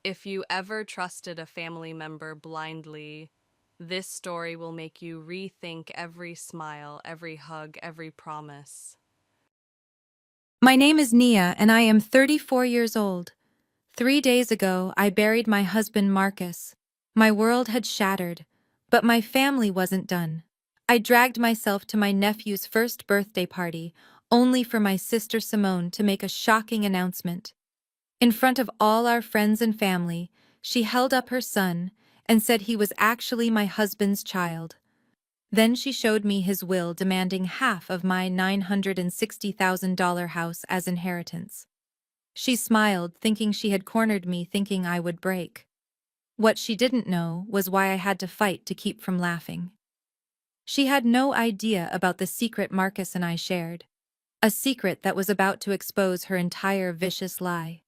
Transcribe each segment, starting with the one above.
If you ever trusted a family member blindly, this story will make you rethink every smile, every hug, every promise. My name is Nia, and I am 34 years old. 3 days ago, I buried my husband Marcus. My world had shattered, but my family wasn't done. I dragged myself to my nephew's first birthday party, only for my sister Simone to make a shocking announcement. In front of all our friends and family, she held up her son and said he was actually my husband's child. Then she showed me his will demanding half of my $960,000 house as inheritance. She smiled, thinking she had cornered me, thinking I would break. What she didn't know was why I had to fight to keep from laughing. She had no idea about the secret Marcus and I shared, a secret that was about to expose her entire vicious lie.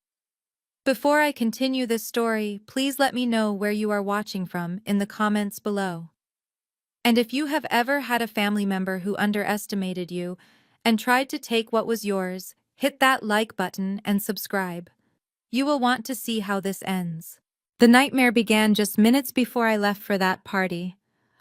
Before I continue this story, please let me know where you are watching from in the comments below. And if you have ever had a family member who underestimated you and tried to take what was yours, hit that like button and subscribe. You will want to see how this ends. The nightmare began just minutes before I left for that party.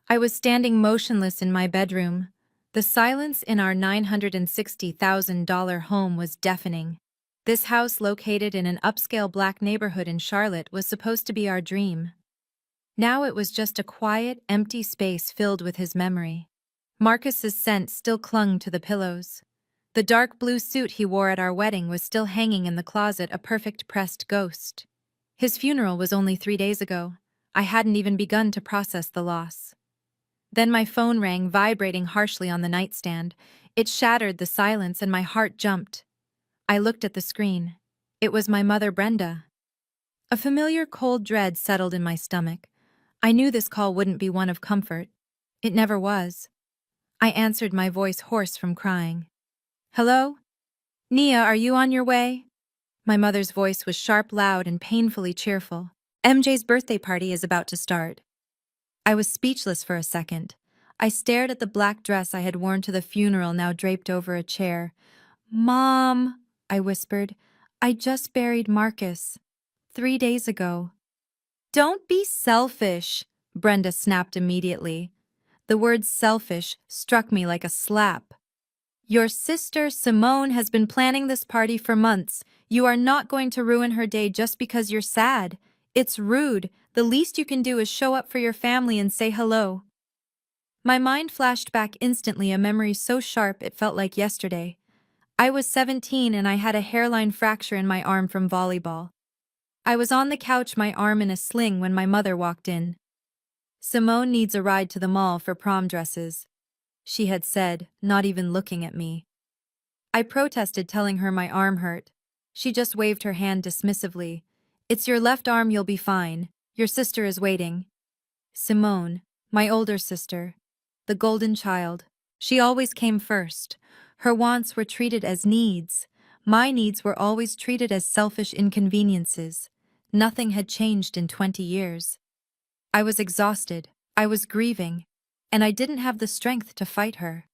I was standing motionless in my bedroom. The silence in our $960,000 home was deafening. This house, located in an upscale black neighborhood in Charlotte, was supposed to be our dream. Now it was just a quiet, empty space filled with his memory. Marcus's scent still clung to the pillows. The dark blue suit he wore at our wedding was still hanging in the closet, a perfect pressed ghost. His funeral was only 3 days ago. I hadn't even begun to process the loss. Then my phone rang, vibrating harshly on the nightstand. It shattered the silence and my heart jumped. I looked at the screen. It was my mother, Brenda. A familiar cold dread settled in my stomach. I knew this call wouldn't be one of comfort. It never was. I answered, my voice hoarse from crying. "Hello? Nia, are you on your way?" My mother's voice was sharp, loud, and painfully cheerful. "MJ's birthday party is about to start." I was speechless for a second. I stared at the black dress I had worn to the funeral, now draped over a chair. "Mom," I whispered, "I just buried Marcus 3 days ago." "Don't be selfish," Brenda snapped immediately. The word selfish struck me like a slap. "Your sister, Simone, has been planning this party for months. You are not going to ruin her day just because you're sad. It's rude. The least you can do is show up for your family and say hello." My mind flashed back instantly, a memory so sharp it felt like yesterday. I was 17 and I had a hairline fracture in my arm from volleyball. I was on the couch, my arm in a sling, when my mother walked in. "Simone needs a ride to the mall for prom dresses," she had said, not even looking at me. I protested, telling her my arm hurt. She just waved her hand dismissively. "It's your left arm, you'll be fine. Your sister is waiting." Simone, my older sister, the golden child. She always came first. Her wants were treated as needs. My needs were always treated as selfish inconveniences. Nothing had changed in 20 years. I was exhausted, I was grieving, and I didn't have the strength to fight her.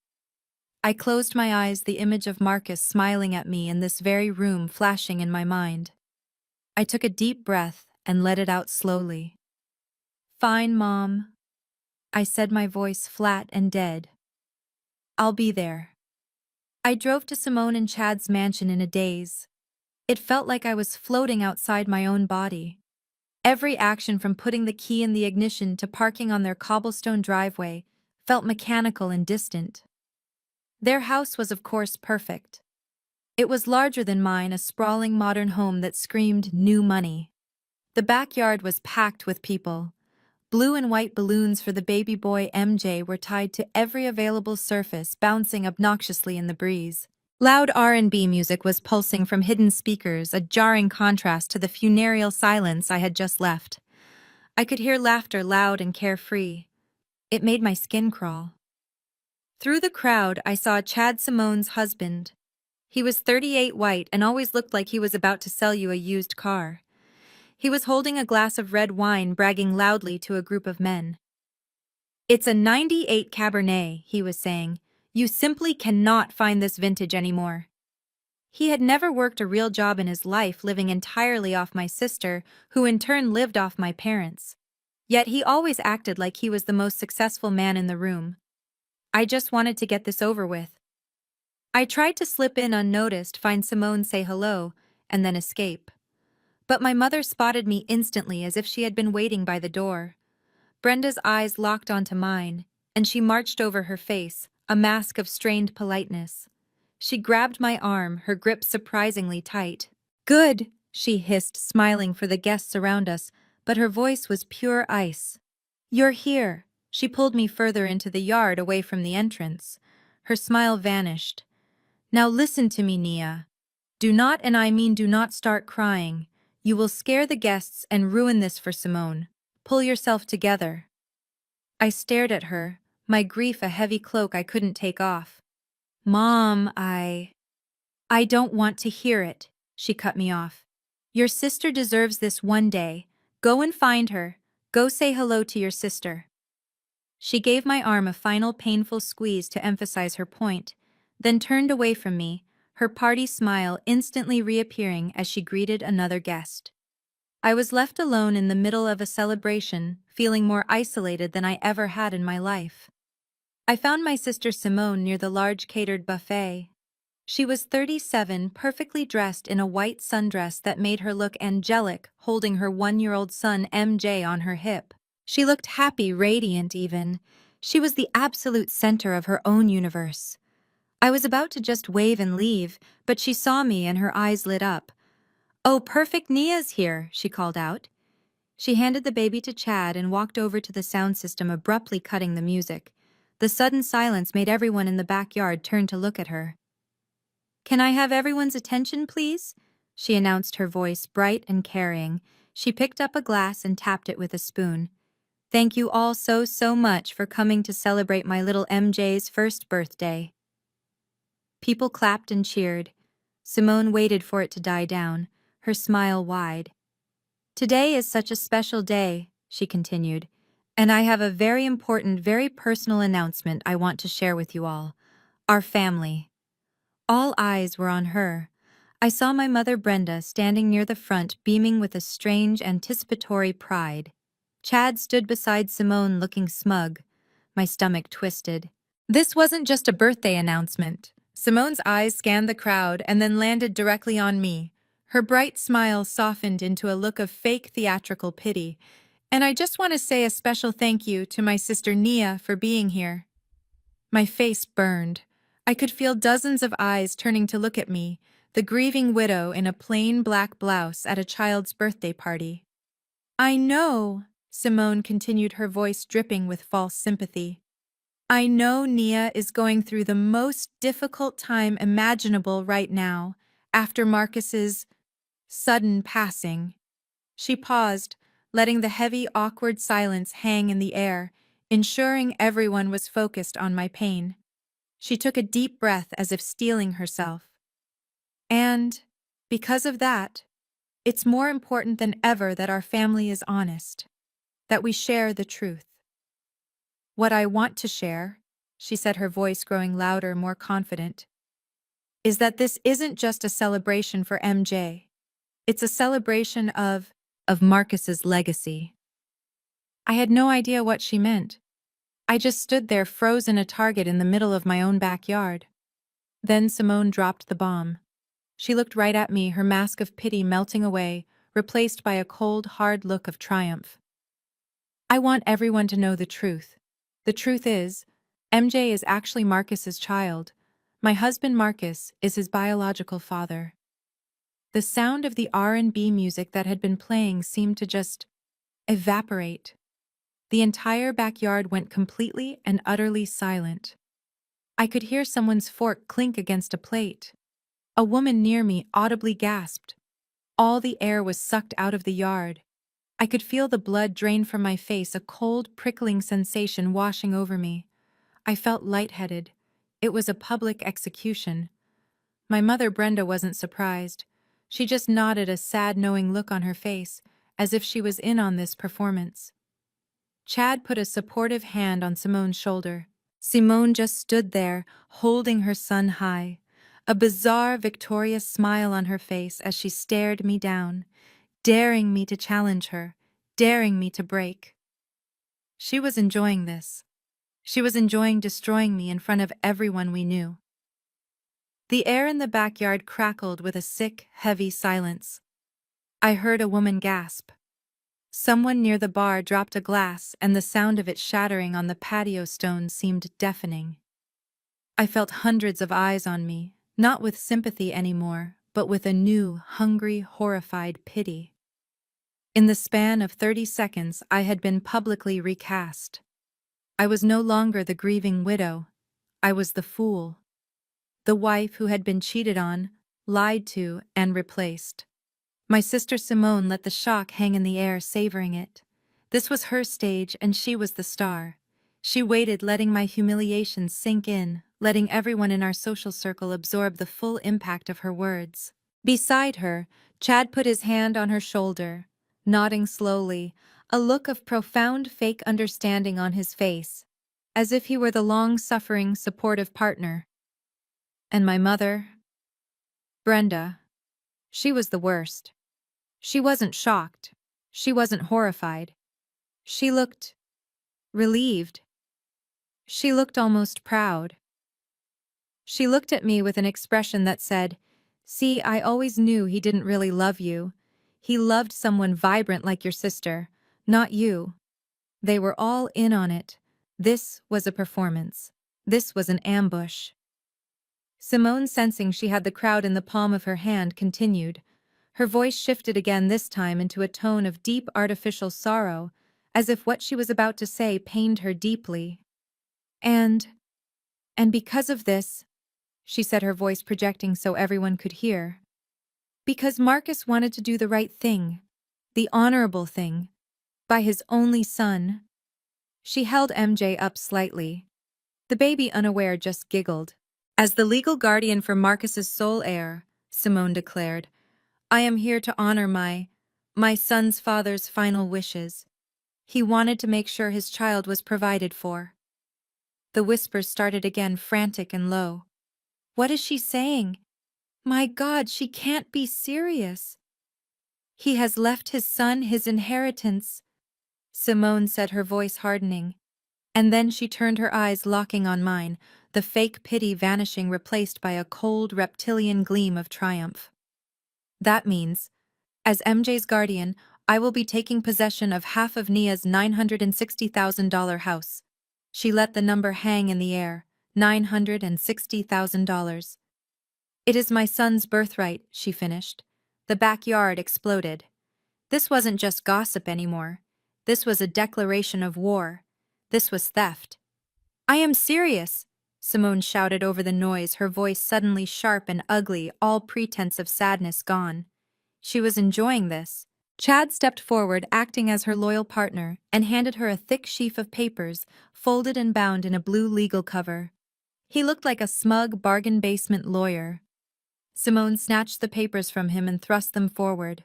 I closed my eyes, the image of Marcus smiling at me in this very room flashing in my mind. I took a deep breath and let it out slowly. "Fine, Mom," I said, my voice flat and dead. "I'll be there." I drove to Simone and Chad's mansion in a daze. It felt like I was floating outside my own body. Every action, from putting the key in the ignition to parking on their cobblestone driveway, felt mechanical and distant. Their house was, of course, perfect. It was larger than mine, a sprawling modern home that screamed new money. The backyard was packed with people. Blue and white balloons for the baby boy MJ were tied to every available surface, bouncing obnoxiously in the breeze. Loud R&B music was pulsing from hidden speakers, a jarring contrast to the funereal silence I had just left. I could hear laughter, loud and carefree. It made my skin crawl. Through the crowd, I saw Chad, Simone's husband. He was 38, white, and always looked like he was about to sell you a used car. He was holding a glass of red wine, bragging loudly to a group of men. "It's a '98 Cabernet," he was saying. "You simply cannot find this vintage anymore." He had never worked a real job in his life, living entirely off my sister, who in turn lived off my parents. Yet he always acted like he was the most successful man in the room. I just wanted to get this over with. I tried to slip in unnoticed, find Simone, say hello, and then escape. But my mother spotted me instantly, as if she had been waiting by the door. Brenda's eyes locked onto mine, and she marched over her face, a mask of strained politeness. She grabbed my arm, her grip surprisingly tight. "Good," she hissed, smiling for the guests around us, but her voice was pure ice. "You're here." She pulled me further into the yard, away from the entrance. Her smile vanished. "Now listen to me, Nia. Do not, and I mean do not, start crying. You will scare the guests and ruin this for Simone. Pull yourself together." I stared at her, my grief a heavy cloak I couldn't take off. "Mom, I don't want to hear it," she cut me off. "Your sister deserves this one day. Go and find her. Go say hello to your sister." She gave my arm a final painful squeeze to emphasize her point, then turned away from me, her party smile instantly reappearing as she greeted another guest. I was left alone in the middle of a celebration, feeling more isolated than I ever had in my life. I found my sister Simone near the large catered buffet. She was 37, perfectly dressed in a white sundress that made her look angelic, holding her 1-year-old son MJ on her hip. She looked happy, radiant even. She was the absolute center of her own universe. I was about to just wave and leave, but she saw me and her eyes lit up. "Oh, perfect, Nia's here," she called out. She handed the baby to Chad and walked over to the sound system, abruptly cutting the music. The sudden silence made everyone in the backyard turn to look at her. "Can I have everyone's attention, please?" she announced, her voice bright and carrying. She picked up a glass and tapped it with a spoon. "Thank you all so much for coming to celebrate my little MJ's first birthday." People clapped and cheered. Simone waited for it to die down, her smile wide. "Today is such a special day," she continued, "and I have a very important, very personal announcement I want to share with you all. Our family." All eyes were on her. I saw my mother Brenda standing near the front, beaming with a strange, anticipatory pride. Chad stood beside Simone, looking smug. My stomach twisted. This wasn't just a birthday announcement. Simone's eyes scanned the crowd and then landed directly on me. Her bright smile softened into a look of fake theatrical pity. "And I just want to say a special thank you to my sister Nia for being here." My face burned. I could feel dozens of eyes turning to look at me, the grieving widow in a plain black blouse at a child's birthday party. "I know," Simone continued, her voice dripping with false sympathy. "I know Nia is going through the most difficult time imaginable right now, after Marcus's sudden passing." She paused, letting the heavy, awkward silence hang in the air, ensuring everyone was focused on my pain. She took a deep breath as if steeling herself. "And, because of that, it's more important than ever that our family is honest, that we share the truth. What I want to share," she said, her voice growing louder, more confident, "is that this isn't just a celebration for MJ. It's a celebration of Marcus's legacy." I had no idea what she meant. I just stood there, frozen, a target in the middle of my own backyard. Then Simone dropped the bomb. She looked right at me, her mask of pity melting away, replaced by a cold, hard look of triumph. "I want everyone to know the truth. The truth is, MJ is actually Marcus's child. My husband Marcus is his biological father." The sound of the R&B music that had been playing seemed to just evaporate. The entire backyard went completely and utterly silent. I could hear someone's fork clink against a plate. A woman near me audibly gasped. All the air was sucked out of the yard. I could feel the blood drain from my face, a cold, prickling sensation washing over me. I felt lightheaded. It was a public execution. My mother Brenda wasn't surprised. She just nodded, a sad, knowing look on her face, as if she was in on this performance. Chad put a supportive hand on Simone's shoulder. Simone just stood there, holding her son high. a bizarre, victorious smile on her face as she stared me down, daring me to challenge her, daring me to break. She was enjoying this. She was enjoying destroying me in front of everyone we knew. The air in the backyard crackled with a sick, heavy silence. I heard a woman gasp. Someone near the bar dropped a glass, and the sound of it shattering on the patio stones seemed deafening. I felt hundreds of eyes on me, not with sympathy anymore, but with a new, hungry, horrified pity. In the span of 30 seconds, I had been publicly recast. I was no longer the grieving widow. I was the fool. The wife who had been cheated on, lied to, and replaced. My sister Simone let the shock hang in the air, savoring it. This was her stage, and she was the star. She waited, letting my humiliation sink in, letting everyone in our social circle absorb the full impact of her words. Beside her, Chad put his hand on her shoulder, nodding slowly, a look of profound fake understanding on his face, as if he were the long-suffering, supportive partner. And my mother, Brenda, she was the worst. She wasn't shocked. She wasn't horrified. She looked relieved. She looked almost proud. She looked at me with an expression that said, "See, I always knew he didn't really love you. He loved someone vibrant like your sister, not you." They were all in on it. This was a performance. This was an ambush. Simone, sensing she had the crowd in the palm of her hand, continued. Her voice shifted again, this time into a tone of deep artificial sorrow, as if what she was about to say pained her deeply. And because of this, she said, her voice projecting so everyone could hear, because Marcus wanted to do the right thing, the honorable thing, by his only son. She held MJ up slightly. The baby, unaware, just giggled. As the legal guardian for Marcus's sole heir, Simone declared, I am here to honor my son's father's final wishes. He wanted to make sure his child was provided for. The whispers started again, frantic and low. What is she saying? My God, she can't be serious. He has left his son his inheritance, Simone said, her voice hardening. And then she turned, her eyes locking on mine, the fake pity vanishing, replaced by a cold, reptilian gleam of triumph. That means, as MJ's guardian, I will be taking possession of half of Nia's $960,000 house. She let the number hang in the air. $960,000. It is my son's birthright, she finished. The backyard exploded. This wasn't just gossip anymore. This was a declaration of war. This was theft. I am serious, Simone shouted over the noise, her voice suddenly sharp and ugly, all pretense of sadness gone. She was enjoying this. Chad stepped forward, acting as her loyal partner, and handed her a thick sheaf of papers, folded and bound in a blue legal cover. He looked like a smug bargain basement lawyer. Simone snatched the papers from him and thrust them forward.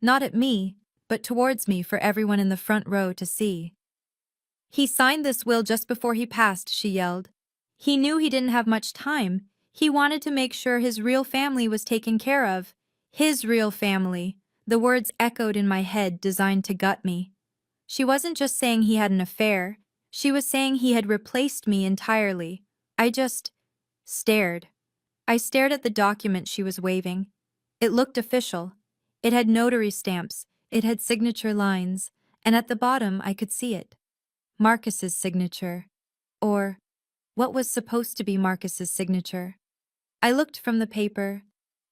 Not at me, but towards me for everyone in the front row to see. He signed this will just before he passed, she yelled. He knew he didn't have much time. He wanted to make sure his real family was taken care of. His real family. The words echoed in my head, designed to gut me. She wasn't just saying he had an affair. She was saying he had replaced me entirely. I just stared. I stared at the document she was waving. It looked official. It had notary stamps. It had signature lines. And at the bottom I could see it. Marcus's signature. Or what was supposed to be Marcus's signature. I looked from the paper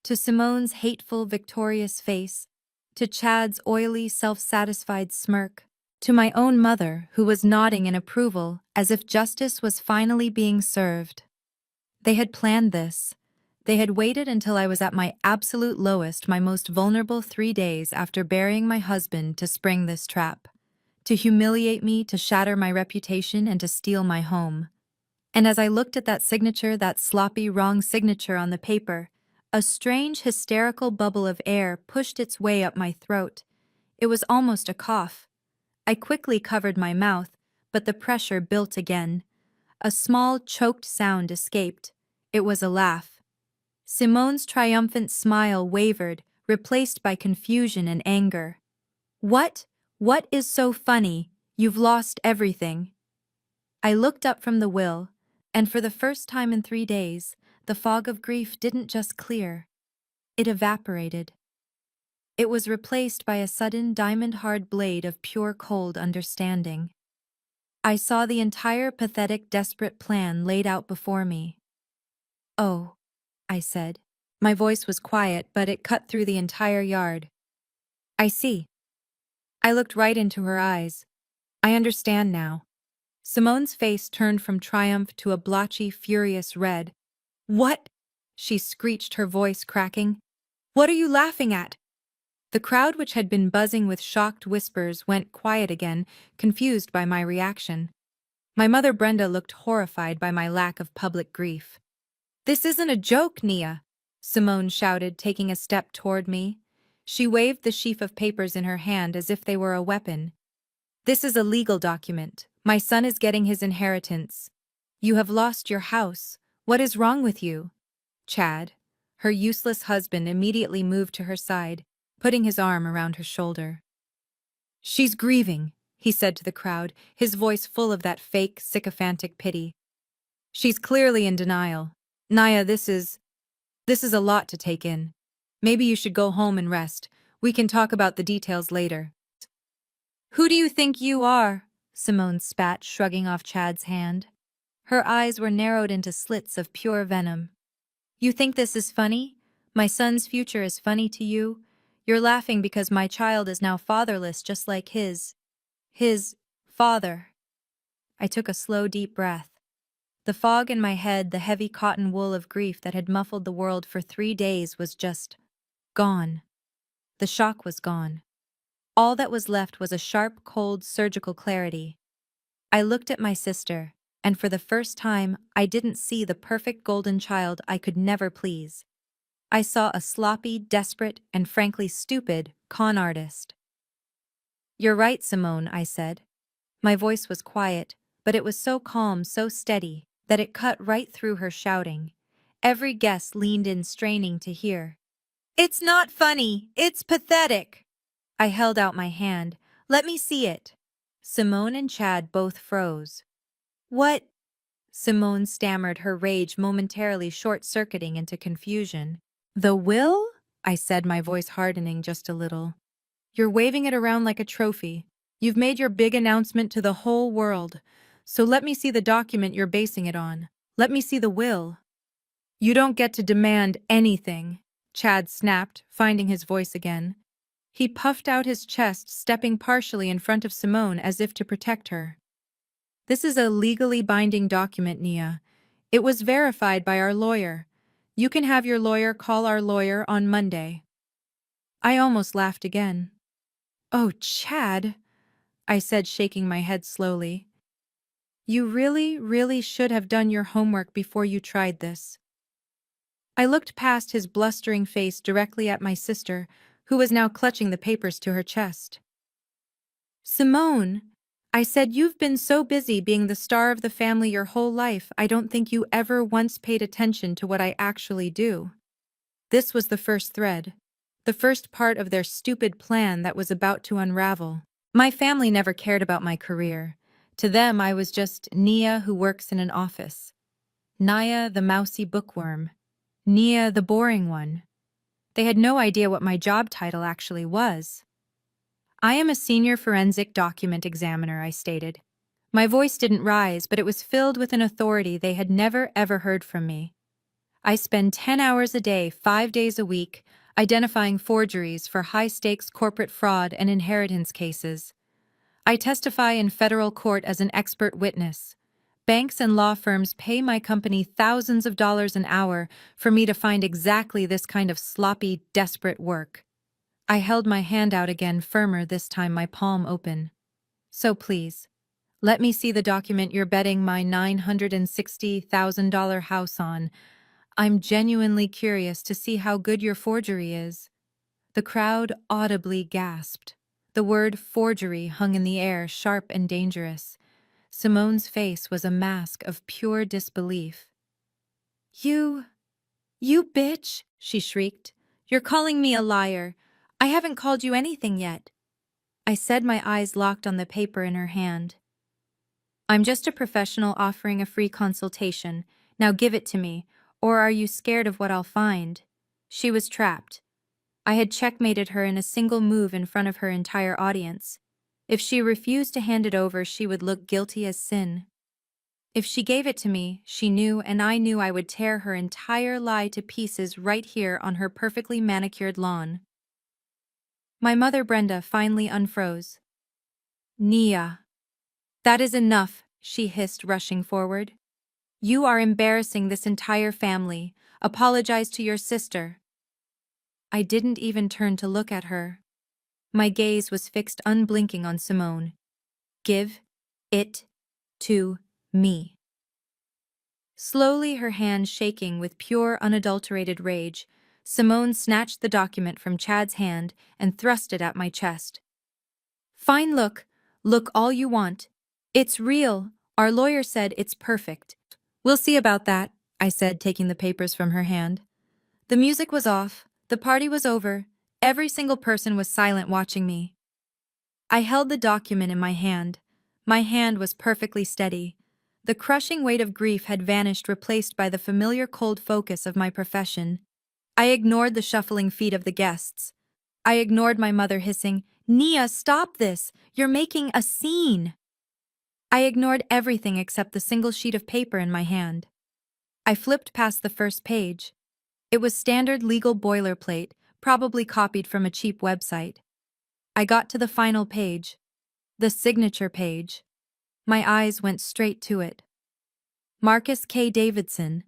to Simone's hateful, victorious face, to Chad's oily, self-satisfied smirk, to my own mother, who was nodding in approval as if justice was finally being served. They had planned this. They had waited until I was at my absolute lowest, my most vulnerable 3 days after burying my husband, to spring this trap. To humiliate me, to shatter my reputation, and to steal my home. And as I looked at that signature, that sloppy, wrong signature on the paper, a strange, hysterical bubble of air pushed its way up my throat. It was almost a cough. I quickly covered my mouth, but the pressure built again. A small, choked sound escaped. It was a laugh. Simone's triumphant smile wavered, replaced by confusion and anger. What? What is so funny? You've lost everything. I looked up from the will, and for the first time in 3 days, the fog of grief didn't just clear. It evaporated. It was replaced by a sudden diamond-hard blade of pure cold understanding. I saw the entire pathetic, desperate plan laid out before me. "Oh," I said. My voice was quiet, but it cut through the entire yard. "I see." I looked right into her eyes. "I understand now." Simone's face turned from triumph to a blotchy, furious red. "What?" she screeched, her voice cracking. "What are you laughing at?" The crowd, which had been buzzing with shocked whispers, went quiet again, confused by my reaction. My mother Brenda looked horrified by my lack of public grief. "This isn't a joke, Nia," Simone shouted, taking a step toward me. She waved the sheaf of papers in her hand as if they were a weapon. "This is a legal document. My son is getting his inheritance. You have lost your house. What is wrong with you?" Chad, her useless husband, immediately moved to her side, putting his arm around her shoulder. "She's grieving," he said to the crowd, his voice full of that fake, sycophantic pity. "She's clearly in denial. Naya, this is a lot to take in. Maybe you should go home and rest. We can talk about the details later." "Who do you think you are?" Simone spat, shrugging off Chad's hand. Her eyes were narrowed into slits of pure venom. "You think this is funny? My son's future is funny to you? You're laughing because my child is now fatherless, just like his father." I took a slow, deep breath. The fog in my head, the heavy cotton wool of grief that had muffled the world for 3 days, was just gone. The shock was gone. All that was left was a sharp, cold, surgical clarity. I looked at my sister, and for the first time, I didn't see the perfect golden child I could never please. I saw a sloppy, desperate, and frankly stupid con artist. "You're right, Simone," I said. My voice was quiet, but it was so calm, so steady, that it cut right through her shouting. Every guest leaned in, straining to hear. "It's not funny, it's pathetic." I held out my hand. "Let me see it." Simone and Chad both froze. "What?" Simone stammered, her rage momentarily short-circuiting into confusion. "The will?" I said, my voice hardening just a little. "You're waving it around like a trophy. You've made your big announcement to the whole world. So let me see the document you're basing it on. Let me see the will." "You don't get to demand anything," Chad snapped, finding his voice again. He puffed out his chest, stepping partially in front of Simone as if to protect her. "This is a legally binding document, Nia. It was verified by our lawyer. You can have your lawyer call our lawyer on Monday." I almost laughed again. "Oh, Chad," I said, shaking my head slowly. "You really, really should have done your homework before you tried this." I looked past his blustering face directly at my sister, who was now clutching the papers to her chest. "Simone," I said, "you've been so busy being the star of the family your whole life, I don't think you ever once paid attention to what I actually do." This was the first thread, the first part of their stupid plan that was about to unravel. My family never cared about my career. To them, I was just Nia who works in an office. Naya, the mousy bookworm. Nia, the boring one. They had no idea what my job title actually was. "I am a senior forensic document examiner," I stated. My voice didn't rise, but it was filled with an authority they had never ever heard from me. "I spend 10 hours a day, 5 days a week, identifying forgeries for high-stakes corporate fraud and inheritance cases. I testify in federal court as an expert witness. Banks and law firms pay my company thousands of dollars an hour for me to find exactly this kind of sloppy, desperate work." I held my hand out again, firmer this time, my palm open. "So please, let me see the document you're betting my $960,000 house on. I'm genuinely curious to see how good your forgery is." The crowd audibly gasped. The word forgery hung in the air, sharp and dangerous. Simone's face was a mask of pure disbelief. "You You bitch, she shrieked. You're calling me a liar. I haven't called you anything yet. I said, my eyes locked on the paper in her hand. I'm just a professional offering a free consultation. Now give it to me, or are you scared of what I'll find? She was trapped. I had checkmated her in a single move in front of her entire audience. If she refused to hand it over, she would look guilty as sin. If she gave it to me, she knew and I knew I would tear her entire lie to pieces right here on her perfectly manicured lawn. My mother Brenda finally unfroze. Nia. That is enough, she hissed, rushing forward. You are embarrassing this entire family. Apologize to your sister. I didn't even turn to look at her. My gaze was fixed unblinking on Simone. Give it to me. Slowly, her hand shaking with pure, unadulterated rage, Simone snatched the document from Chad's hand and thrust it at my chest. Fine, look all you want. It's real. Our lawyer said it's perfect. We'll see about that, I said, taking the papers from her hand. The music was off, the party was over, every single person was silent watching me. I held the document in my hand. My hand was perfectly steady. The crushing weight of grief had vanished, replaced by the familiar cold focus of my profession. I ignored the shuffling feet of the guests. I ignored my mother hissing, Nia, stop this! You're making a scene! I ignored everything except the single sheet of paper in my hand. I flipped past the first page. It was standard legal boilerplate, probably copied from a cheap website. I got to the final page. The signature page. My eyes went straight to it. Marcus K. Davidson.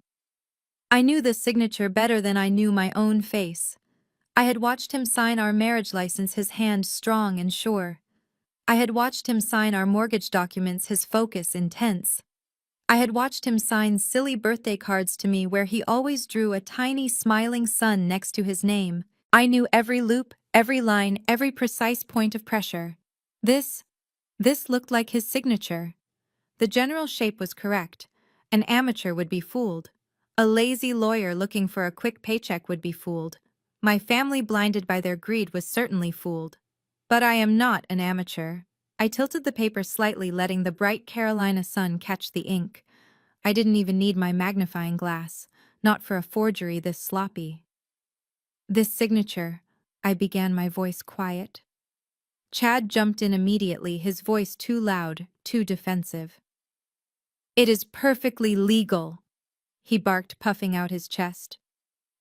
I knew this signature better than I knew my own face. I had watched him sign our marriage license, his hand strong and sure. I had watched him sign our mortgage documents, his focus intense. I had watched him sign silly birthday cards to me where he always drew a tiny smiling sun next to his name. I knew every loop, every line, every precise point of pressure. This looked like his signature. The general shape was correct. An amateur would be fooled. A lazy lawyer looking for a quick paycheck would be fooled. My family, blinded by their greed, was certainly fooled. But I am not an amateur. I tilted the paper slightly, letting the bright Carolina sun catch the ink. I didn't even need my magnifying glass, not for a forgery this sloppy. This signature, I began, my voice quiet. Chad jumped in immediately, his voice too loud, too defensive. It is perfectly legal, he barked, puffing out his chest.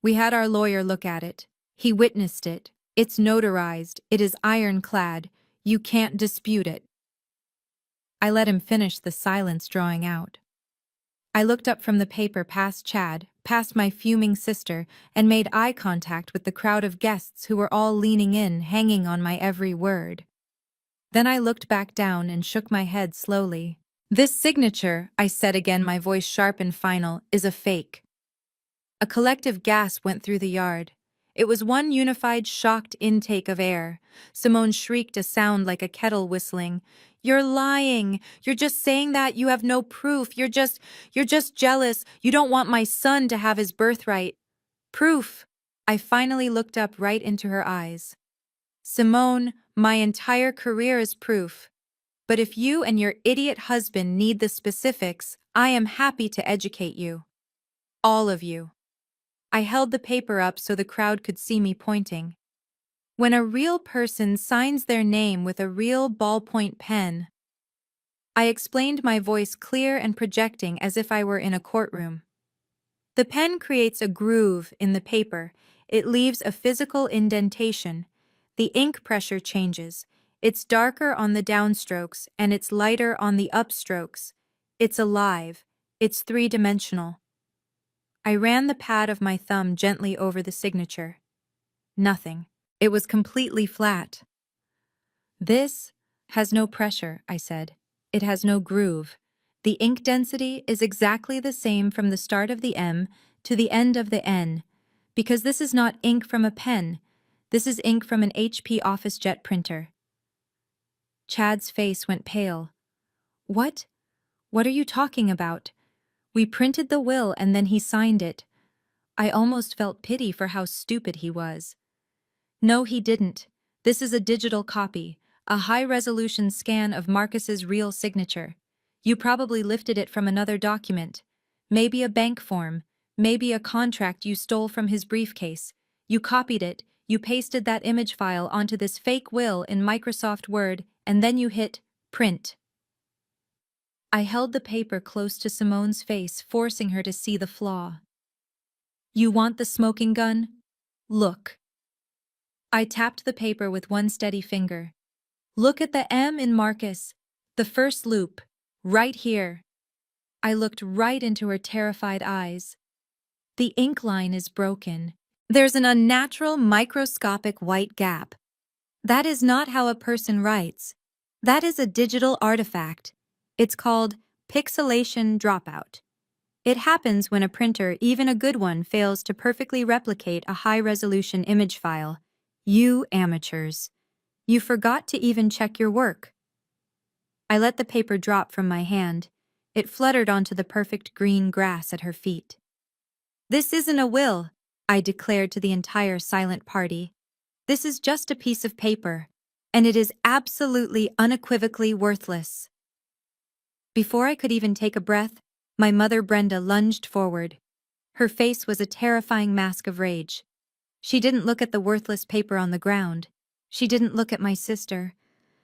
We had our lawyer look at it. He witnessed it. It's notarized. It is ironclad. You can't dispute it. I let him finish, the silence drawing out. I looked up from the paper, past Chad, past my fuming sister, and made eye contact with the crowd of guests who were all leaning in, hanging on my every word. Then I looked back down and shook my head slowly. This signature, I said again, my voice sharp and final, is a fake. A collective gasp went through the yard. It was one unified, shocked intake of air. Simone shrieked, a sound like a kettle whistling. You're lying. You're just saying that. You have no proof. You're just jealous. You don't want my son to have his birthright. Proof. I finally looked up right into her eyes. Simone, my entire career is proof. But if you and your idiot husband need the specifics, I am happy to educate you. All of you. I held the paper up so the crowd could see me pointing. When a real person signs their name with a real ballpoint pen, I explained, my voice clear and projecting as if I were in a courtroom. The pen creates a groove in the paper. It leaves a physical indentation. The ink pressure changes. It's darker on the downstrokes and it's lighter on the upstrokes. It's alive. It's three-dimensional. I ran the pad of my thumb gently over the signature. Nothing. It was completely flat. This has no pressure, I said. It has no groove. The ink density is exactly the same from the start of the M to the end of the N, because this is not ink from a pen. This is ink from an HP OfficeJet printer. Chad's face went pale. What? What are you talking about? We printed the will and then he signed it. I almost felt pity for how stupid he was. No, he didn't. This is a digital copy, a high-resolution scan of Marcus's real signature. You probably lifted it from another document. Maybe a bank form, maybe a contract you stole from his briefcase. You copied it, you pasted that image file onto this fake will in Microsoft Word, and then you hit print. I held the paper close to Simone's face, forcing her to see the flaw. You want the smoking gun? Look. I tapped the paper with one steady finger. Look at the M in Marcus. The first loop. Right here. I looked right into her terrified eyes. The ink line is broken. There's an unnatural microscopic white gap. That is not how a person writes. That is a digital artifact. It's called pixelation dropout. It happens when a printer, even a good one, fails to perfectly replicate a high-resolution image file. You amateurs. You forgot to even check your work. I let the paper drop from my hand. It fluttered onto the perfect green grass at her feet. This isn't a will, I declared to the entire silent party. This is just a piece of paper, and it is absolutely unequivocally worthless. Before I could even take a breath, my mother Brenda lunged forward. Her face was a terrifying mask of rage. She didn't look at the worthless paper on the ground. She didn't look at my sister.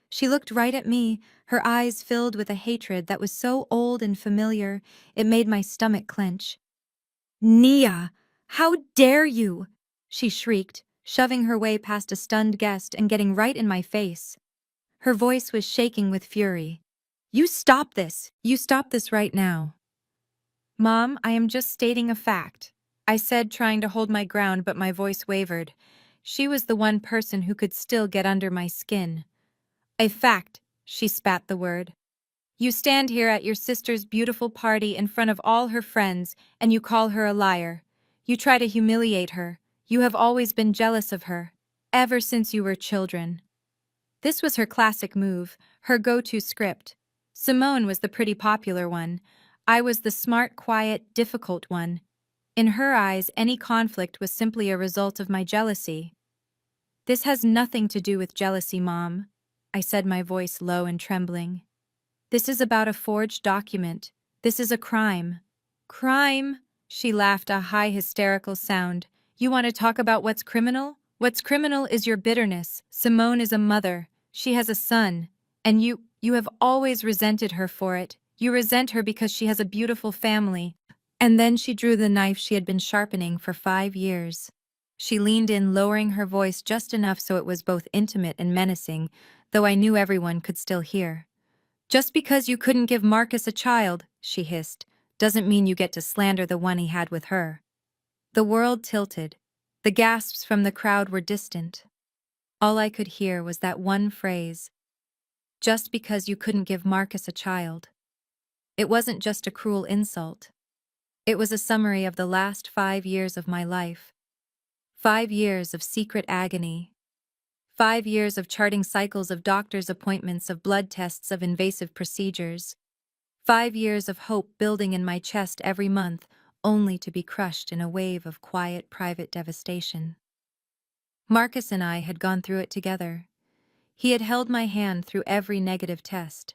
She looked right at me, her eyes filled with a hatred that was so old and familiar, it made my stomach clench. Nia, how dare you? She shrieked, shoving her way past a stunned guest and getting right in my face. Her voice was shaking with fury. You stop this! You stop this right now. Mom, I am just stating a fact, I said, trying to hold my ground, but my voice wavered. She was the one person who could still get under my skin. A fact, she spat the word. You stand here at your sister's beautiful party in front of all her friends, and you call her a liar. You try to humiliate her. You have always been jealous of her, ever since you were children. This was her classic move, her go-to script. Simone was the pretty popular one. I was the smart, quiet, difficult one. In her eyes, any conflict was simply a result of my jealousy. This has nothing to do with jealousy, Mom, I said, my voice low and trembling. This is about a forged document. This is a crime. Crime? She laughed, a high hysterical sound. You want to talk about what's criminal? What's criminal is your bitterness. Simone is a mother. She has a son. And you have always resented her for it. You resent her because she has a beautiful family. And then she drew the knife she had been sharpening for 5 years. She leaned in, lowering her voice just enough so it was both intimate and menacing, though I knew everyone could still hear. Just because you couldn't give Marcus a child, she hissed, doesn't mean you get to slander the one he had with her. The world tilted. The gasps from the crowd were distant. All I could hear was that one phrase. Just because you couldn't give Marcus a child. It wasn't just a cruel insult. It was a summary of the last 5 years of my life. 5 years of secret agony. 5 years of charting cycles of doctor's appointments, of blood tests, of invasive procedures. 5 years of hope building in my chest every month, only to be crushed in a wave of quiet, private devastation. Marcus and I had gone through it together. He had held my hand through every negative test.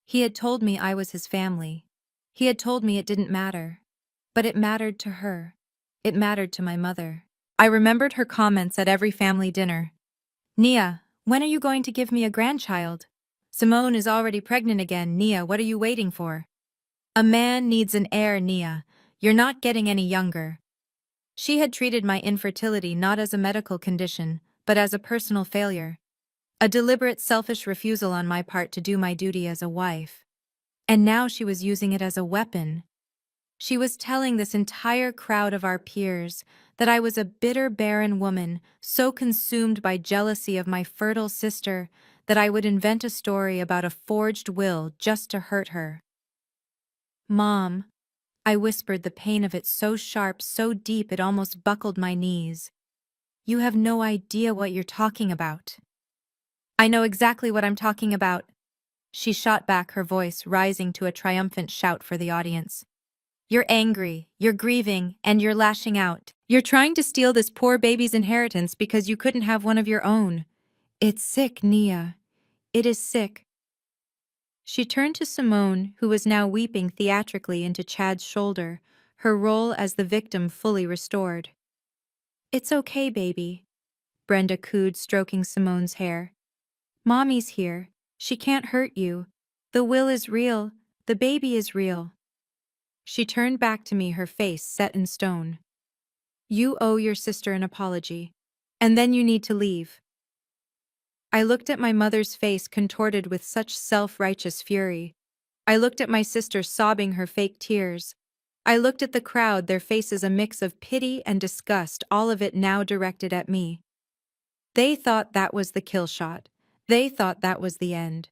He had told me I was his family. He had told me it didn't matter. But it mattered to her. It mattered to my mother. I remembered her comments at every family dinner. Nia, when are you going to give me a grandchild? Simone is already pregnant again. Nia, what are you waiting for? A man needs an heir, Nia. You're not getting any younger. She had treated my infertility not as a medical condition, but as a personal failure. A deliberate, selfish refusal on my part to do my duty as a wife. And now she was using it as a weapon. She was telling this entire crowd of our peers that I was a bitter, barren woman, so consumed by jealousy of my fertile sister that I would invent a story about a forged will just to hurt her. Mom, I whispered, the pain of it so sharp, so deep it almost buckled my knees. You have no idea what you're talking about. I know exactly what I'm talking about. She shot back, her voice rising to a triumphant shout for the audience. You're angry, you're grieving, and you're lashing out. You're trying to steal this poor baby's inheritance because you couldn't have one of your own. It's sick, Nia. It is sick. She turned to Simone, who was now weeping theatrically into Chad's shoulder, her role as the victim fully restored. It's okay, baby, Brenda cooed, stroking Simone's hair. Mommy's here. She can't hurt you. The will is real. The baby is real. She turned back to me, her face set in stone. You owe your sister an apology. And then you need to leave. I looked at my mother's face contorted with such self-righteous fury. I looked at my sister sobbing her fake tears. I looked at the crowd, their faces a mix of pity and disgust, all of it now directed at me. They thought that was the kill shot. They thought that was the end.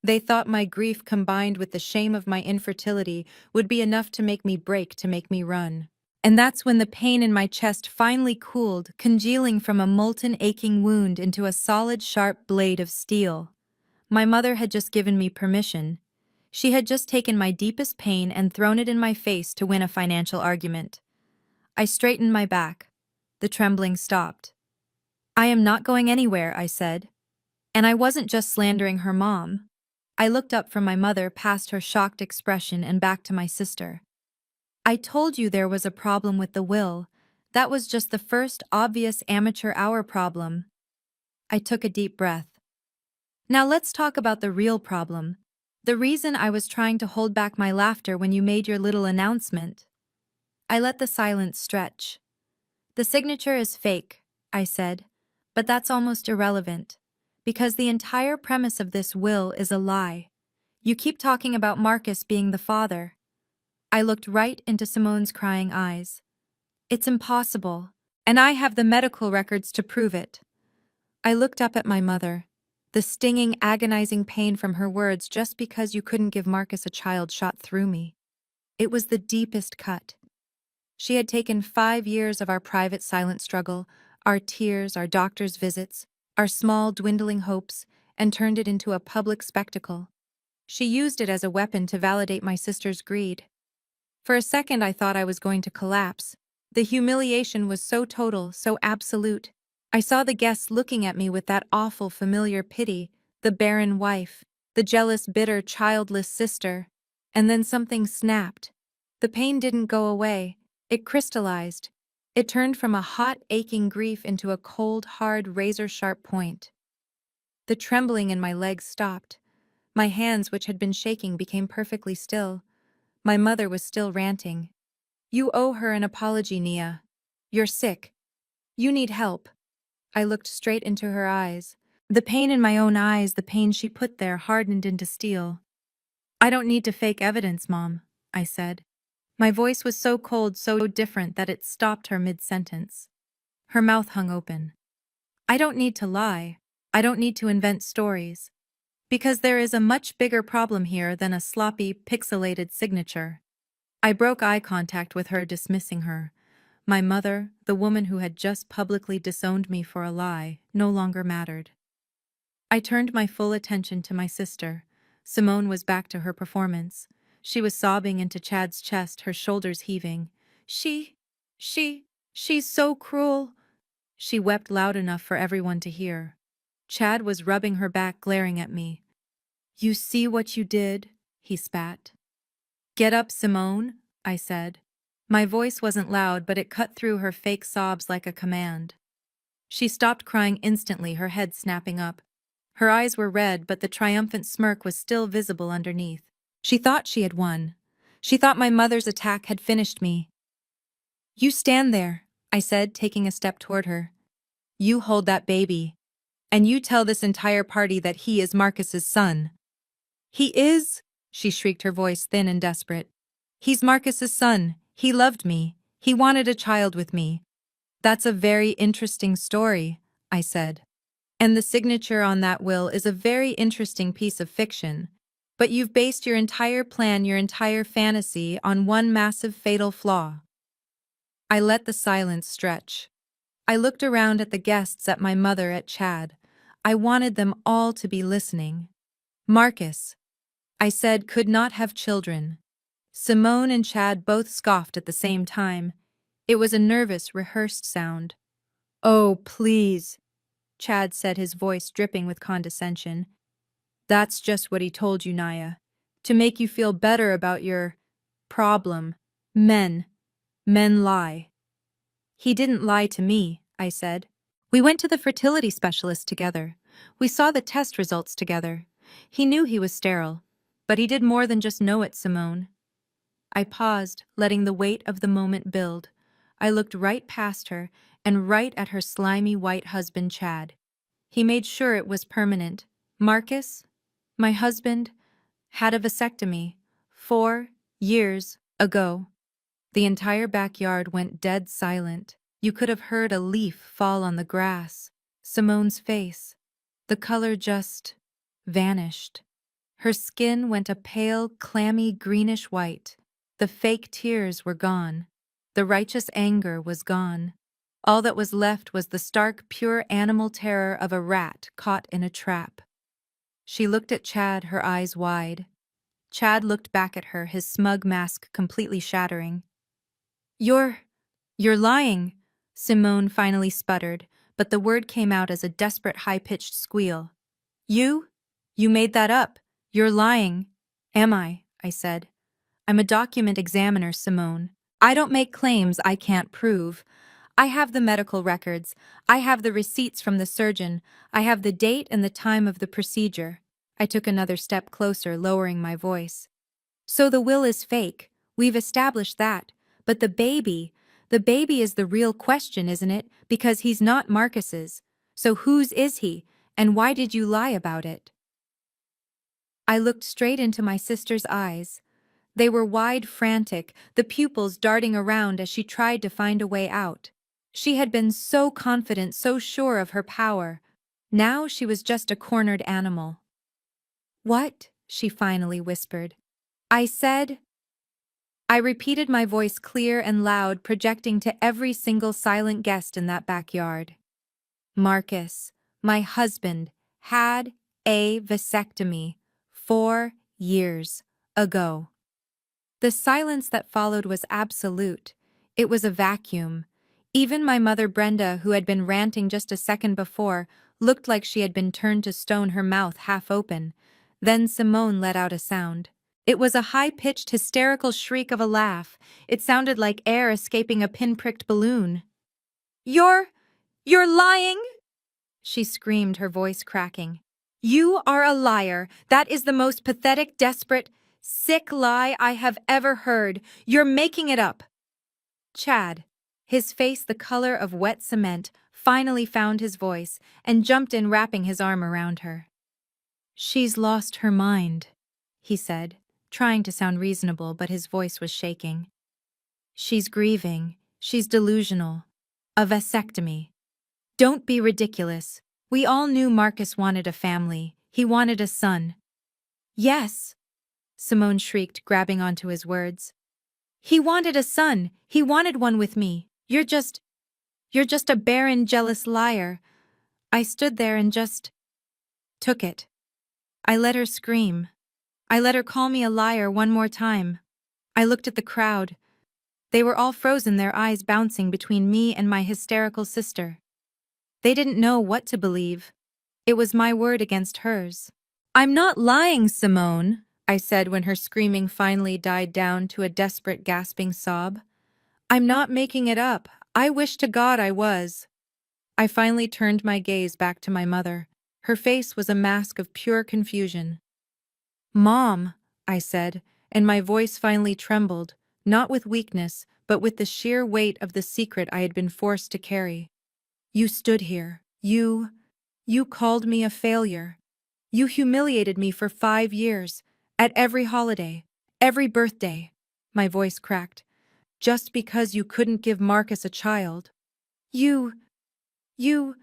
They thought my grief combined with the shame of my infertility would be enough to make me break, to make me run. And that's when the pain in my chest finally cooled, congealing from a molten, aching wound into a solid, sharp blade of steel. My mother had just given me permission. She had just taken my deepest pain and thrown it in my face to win a financial argument. I straightened my back. The trembling stopped. I am not going anywhere, I said. And I wasn't just slandering her mom. I looked up from my mother, past her shocked expression, and back to my sister. I told you there was a problem with the will. That was just the first obvious amateur hour problem. I took a deep breath. Now let's talk about the real problem. The reason I was trying to hold back my laughter when you made your little announcement. I let the silence stretch. The signature is fake, I said, but that's almost irrelevant. Because the entire premise of this will is a lie. You keep talking about Marcus being the father. I looked right into Simone's crying eyes. It's impossible, and I have the medical records to prove it. I looked up at my mother. The stinging, agonizing pain from her words, just because you couldn't give Marcus a child, shot through me. It was the deepest cut. She had taken 5 years of our private silent struggle, our tears, our doctor's visits, our small dwindling hopes, and turned it into a public spectacle. She used it as a weapon to validate my sister's greed. For a second I thought I was going to collapse. The humiliation was so total, so absolute. I saw the guests looking at me with that awful familiar pity, the barren wife, the jealous, bitter, childless sister. And then something snapped. The pain didn't go away. It crystallized. It turned from a hot, aching grief into a cold, hard, razor-sharp point. The trembling in my legs stopped. My hands, which had been shaking, became perfectly still. My mother was still ranting. You owe her an apology, Nia. You're sick. You need help. I looked straight into her eyes. The pain in my own eyes, the pain she put there, hardened into steel. I don't need to fake evidence, Mom, I said. My voice was so cold, so different that it stopped her mid-sentence. Her mouth hung open. I don't need to lie. I don't need to invent stories. Because there is a much bigger problem here than a sloppy, pixelated signature. I broke eye contact with her, dismissing her. My mother, the woman who had just publicly disowned me for a lie, no longer mattered. I turned my full attention to my sister. Simone was back to her performance. She was sobbing into Chad's chest, her shoulders heaving. She's so cruel. She wept loud enough for everyone to hear. Chad was rubbing her back, glaring at me. You see what you did? He spat. Get up, Simone, I said. My voice wasn't loud, but it cut through her fake sobs like a command. She stopped crying instantly, her head snapping up. Her eyes were red, but the triumphant smirk was still visible underneath. She thought she had won. She thought my mother's attack had finished me. You stand there, I said, taking a step toward her. You hold that baby. And you tell this entire party that he is Marcus's son. He is, she shrieked, her voice thin and desperate. He's Marcus's son. He loved me. He wanted a child with me. That's a very interesting story, I said. And the signature on that will is a very interesting piece of fiction. But you've based your entire plan, your entire fantasy, on one massive fatal flaw. I let the silence stretch. I looked around at the guests, at my mother, at Chad. I wanted them all to be listening. Marcus, I said, could not have children. Simone and Chad both scoffed at the same time. It was a nervous, rehearsed sound. "Oh, please," Chad said, his voice dripping with condescension. "That's just what he told you, Naya. To make you feel better about your problem. Men. Men lie." "He didn't lie to me," I said. "We went to the fertility specialist together. We saw the test results together. He knew he was sterile. But he did more than just know it, Simone." I paused, letting the weight of the moment build. I looked right past her and right at her slimy white husband, Chad. He made sure it was permanent. Marcus, my husband, had a vasectomy 4 years ago. The entire backyard went dead silent. You could have heard a leaf fall on the grass. Simone's face, the color just vanished. Her skin went a pale, clammy greenish white. The fake tears were gone. The righteous anger was gone. All that was left was the stark, pure animal terror of a rat caught in a trap. She looked at Chad, her eyes wide. Chad looked back at her, his smug mask completely shattering. You're lying," Simone finally sputtered, but the word came out as a desperate high-pitched squeal. "You? You made that up. You're lying." "Am I said. "I'm a document examiner, Simone. I don't make claims I can't prove. I have the medical records. I have the receipts from the surgeon. I have the date and the time of the procedure." I took another step closer, lowering my voice. "So the will is fake. We've established that. But the baby is the real question, isn't it? Because he's not Marcus's. So whose is he? And why did you lie about it?" I looked straight into my sister's eyes. They were wide, frantic, the pupils darting around as she tried to find a way out. She had been so confident, so sure of her power. Now she was just a cornered animal. "What?" she finally whispered. I said, I repeated, my voice clear and loud, projecting to every single silent guest in that backyard. "Marcus, my husband, had a vasectomy 4 years ago." The silence that followed was absolute. It was a vacuum. Even my mother Brenda, who had been ranting just a second before, looked like she had been turned to stone, her mouth half open. Then Simone let out a sound. It was a high-pitched, hysterical shriek of a laugh. It sounded like air escaping a pin-pricked balloon. You're lying!" she screamed, her voice cracking. "You are a liar. That is the most pathetic, desperate, sick lie I have ever heard. You're making it up." Chad, his face the color of wet cement, finally found his voice and jumped in, wrapping his arm around her. "She's lost her mind," he said, trying to sound reasonable, but his voice was shaking. "She's grieving. She's delusional. A vasectomy. Don't be ridiculous. We all knew Marcus wanted a family. He wanted a son." "Yes," Simone shrieked, grabbing onto his words. "He wanted a son. He wanted one with me. You're just a barren, jealous liar." I stood there and just took it. I let her scream. I let her call me a liar one more time. I looked at the crowd. They were all frozen, their eyes bouncing between me and my hysterical sister. They didn't know what to believe. It was my word against hers. "I'm not lying, Simone," I said when her screaming finally died down to a desperate, gasping sob. "I'm not making it up. I wish to God I was." I finally turned my gaze back to my mother. Her face was a mask of pure confusion. "Mom," I said, and my voice finally trembled, not with weakness, but with the sheer weight of the secret I had been forced to carry. "You stood here. You called me a failure. You humiliated me for 5 years, at every holiday, every birthday." My voice cracked. "Just because you couldn't give Marcus a child. You, you,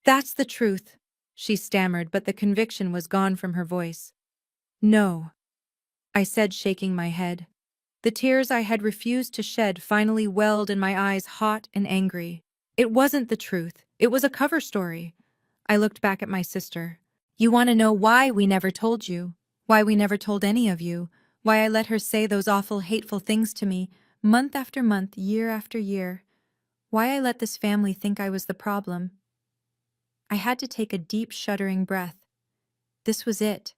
that's the truth," she stammered, but the conviction was gone from her voice. "No," I said, shaking my head. The tears I had refused to shed finally welled in my eyes, hot and angry. "It wasn't the truth. It was a cover story." I looked back at my sister. "You want to know why we never told you? Why we never told any of you? Why I let her say those awful, hateful things to me, month after month, year after year. Why I let this family think I was the problem. I had to take a deep, shuddering breath. This was it.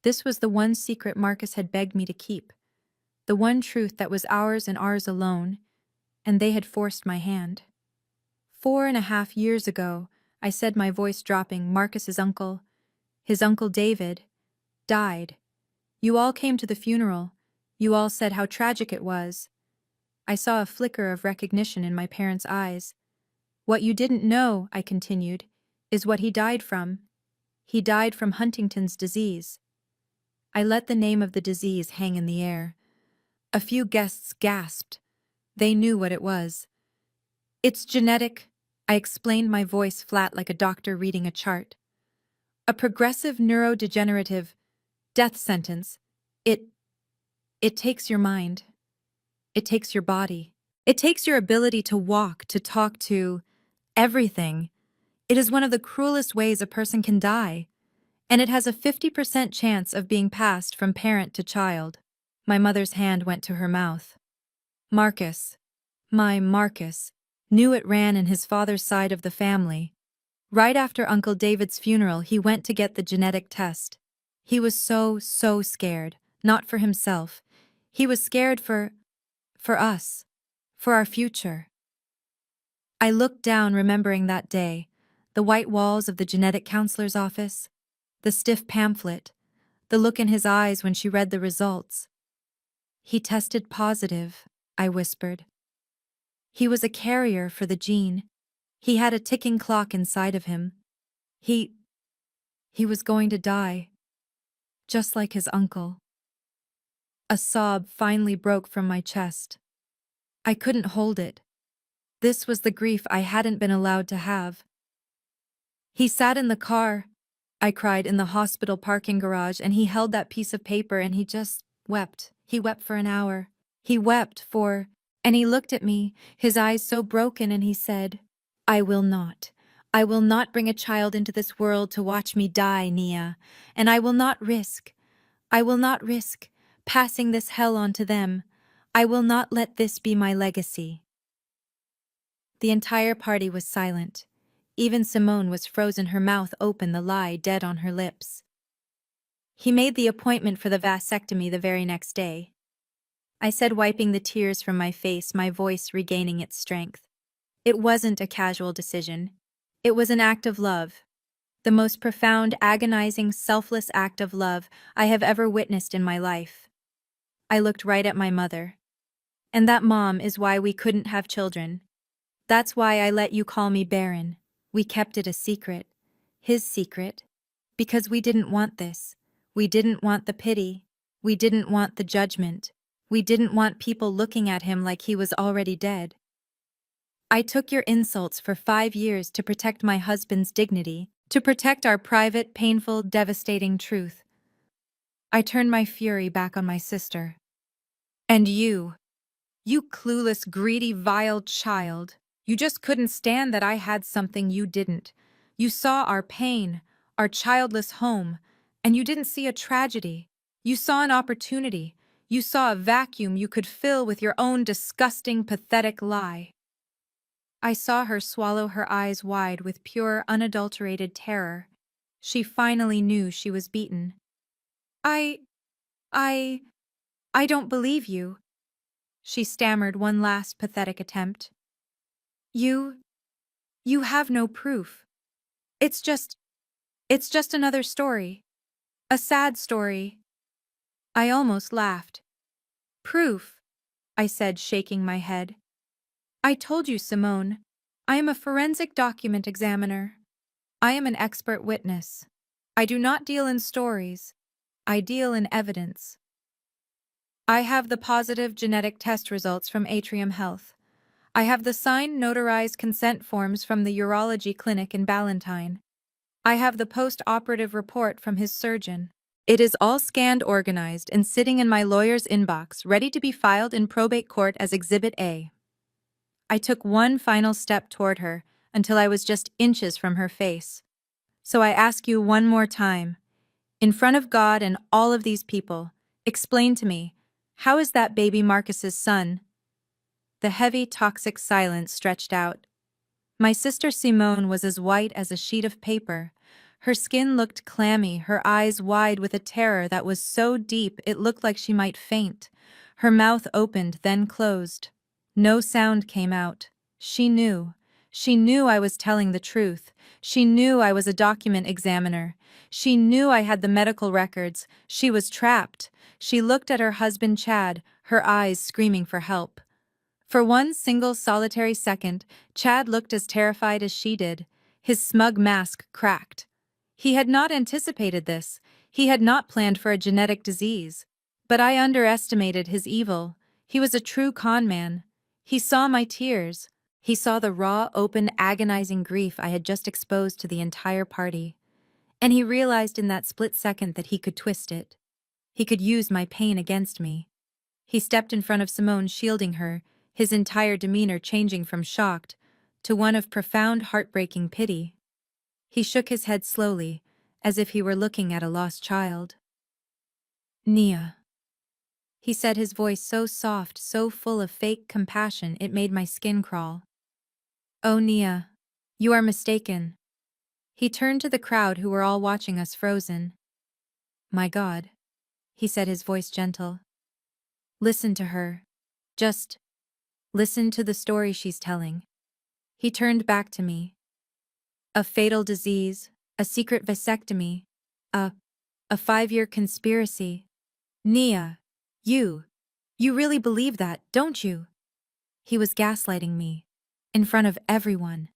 This was the one secret Marcus had begged me to keep. The one truth that was ours and ours alone, and they had forced my hand. 4.5 years ago, I said, my voice dropping, Marcus's uncle, his uncle David, died. You all came to the funeral. You all said how tragic it was. I saw a flicker of recognition in my parents' eyes. What you didn't know, I continued, is what he died from. He died from Huntington's disease. I let the name of the disease hang in the air. A few guests gasped. They knew what it was. It's genetic, I explained, my voice flat like a doctor reading a chart. A progressive neurodegenerative death sentence. It takes your mind. It takes your body. It takes your ability to walk, to talk, to everything. It is one of the cruelest ways a person can die, and it has a 50% chance of being passed from parent to child. My mother's hand went to her mouth. Marcus, my Marcus, knew it ran in his father's side of the family. Right after Uncle David's funeral, he went to get the genetic test. He was so scared, not for himself. He was scared for us, for our future. I looked down, remembering that day, the white walls of the genetic counselor's office, the stiff pamphlet, the look in his eyes when she read the results. He tested positive, I whispered. He was a carrier for the gene. He had a ticking clock inside of him. He was going to die, just like his uncle. A sob finally broke from my chest. I couldn't hold it. This was the grief I hadn't been allowed to have. He sat in the car, I cried, in the hospital parking garage, and he held that piece of paper and he just wept. He wept for an hour. He wept for, and he looked at me, his eyes so broken, and he said, I will not bring a child into this world to watch me die, Nia, and I will not risk passing this hell on to them. I will not let this be my legacy. The entire party was silent. Even Simone was frozen, her mouth open, the lie dead on her lips. He made the appointment for the vasectomy the very next day. I said, wiping the tears from my face, my voice regaining its strength. It wasn't a casual decision. It was an act of love. The most profound, agonizing, selfless act of love I have ever witnessed in my life. I looked right at my mother. And that, Mom, is why we couldn't have children. That's why I let you call me Baron. We kept it a secret. His secret. Because we didn't want this. We didn't want the pity. We didn't want the judgment. We didn't want people looking at him like he was already dead. I took your insults for 5 years to protect my husband's dignity, to protect our private, painful, devastating truth. I turned my fury back on my sister. And you clueless, greedy, vile child. You just couldn't stand that I had something you didn't. You saw our pain, our childless home, and you didn't see a tragedy. You saw an opportunity. You saw a vacuum you could fill with your own disgusting, pathetic lie. I saw her swallow, her eyes wide with pure, unadulterated terror. She finally knew she was beaten. I don't believe you. She stammered one last pathetic attempt. You have no proof. It's just another story. A sad story. I almost laughed. Proof, I said, shaking my head. I told you, Simone. I am a forensic document examiner. I am an expert witness. I do not deal in stories. I deal in evidence. I have the positive genetic test results from Atrium Health. I have the signed, notarized consent forms from the urology clinic in Ballantyne. I have the post-operative report from his surgeon. It is all scanned, organized, and sitting in my lawyer's inbox, ready to be filed in probate court as Exhibit A. I took one final step toward her until I was just inches from her face. So I ask you one more time, in front of God and all of these people, Explain to me, how is that baby Marcus's son? The heavy, toxic silence stretched out. My sister Simone was as white as a sheet of paper. Her skin looked clammy, her eyes wide with a terror that was so deep it looked like she might faint. Her mouth opened, then closed. No sound came out. She knew. She knew I was telling the truth. She knew I was a document examiner. She knew I had the medical records. She was trapped. She looked at her husband Chad, her eyes screaming for help. For one single solitary second, Chad looked as terrified as she did. His smug mask cracked. He had not anticipated this. He had not planned for a genetic disease. But I underestimated his evil. He was a true con man. He saw my tears. He saw the raw, open, agonizing grief I had just exposed to the entire party. And he realized in that split second that he could twist it. He could use my pain against me. He stepped in front of Simone, shielding her, his entire demeanor changing from shocked to one of profound, heartbreaking pity. He shook his head slowly, as if he were looking at a lost child. Nia, he said, his voice so soft, so full of fake compassion it made my skin crawl. Oh, Nia, you are mistaken. He turned to the crowd who were all watching us frozen. My God, he said, his voice gentle. Listen to her. Just listen to the story she's telling. He turned back to me. A fatal disease, a secret vasectomy, a, a 5-year conspiracy. Nia, you really believe that, don't you? He was gaslighting me. In front of everyone.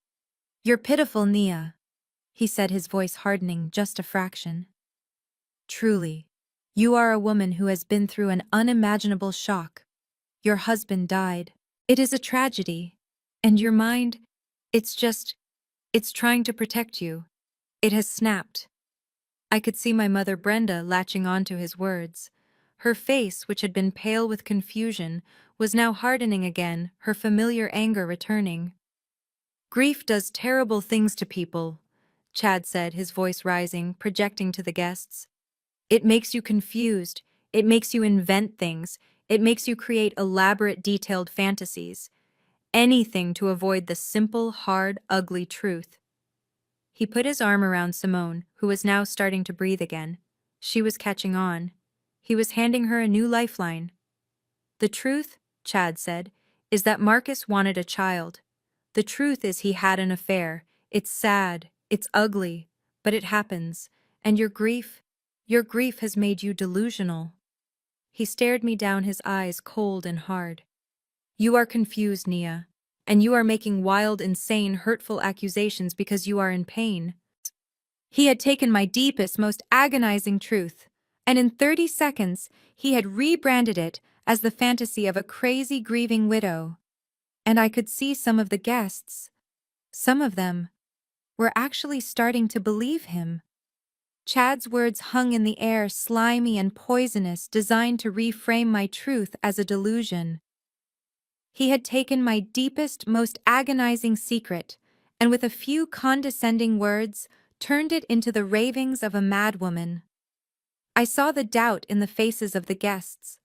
You're pitiful, Nia, he said, his voice hardening just a fraction. Truly. You are a woman who has been through an unimaginable shock. Your husband died. It is a tragedy. And your mind, it's trying to protect you. It has snapped. I could see my mother Brenda latching onto his words. Her face, which had been pale with confusion, was now hardening again, her familiar anger returning. Grief does terrible things to people, Chad said, his voice rising, projecting to the guests. It makes you confused, it makes you invent things, it makes you create elaborate, detailed fantasies. Anything to avoid the simple, hard, ugly truth. He put his arm around Simone, who was now starting to breathe again. She was catching on. He was handing her a new lifeline. The truth, Chad said, is that Marcus wanted a child. The truth is he had an affair. It's sad, it's ugly, but it happens. And your grief has made you delusional. He stared me down, his eyes cold and hard. You are confused, Nia. And you are making wild, insane, hurtful accusations because you are in pain. He had taken my deepest, most agonizing truth, and in 30 seconds he had rebranded it as the fantasy of a crazy, grieving widow. And I could see some of the guests, some of them, were actually starting to believe him. Chad's words hung in the air, slimy and poisonous, designed to reframe my truth as a delusion. He had taken my deepest, most agonizing secret, and with a few condescending words, turned it into the ravings of a madwoman. I saw the doubt in the faces of the guests.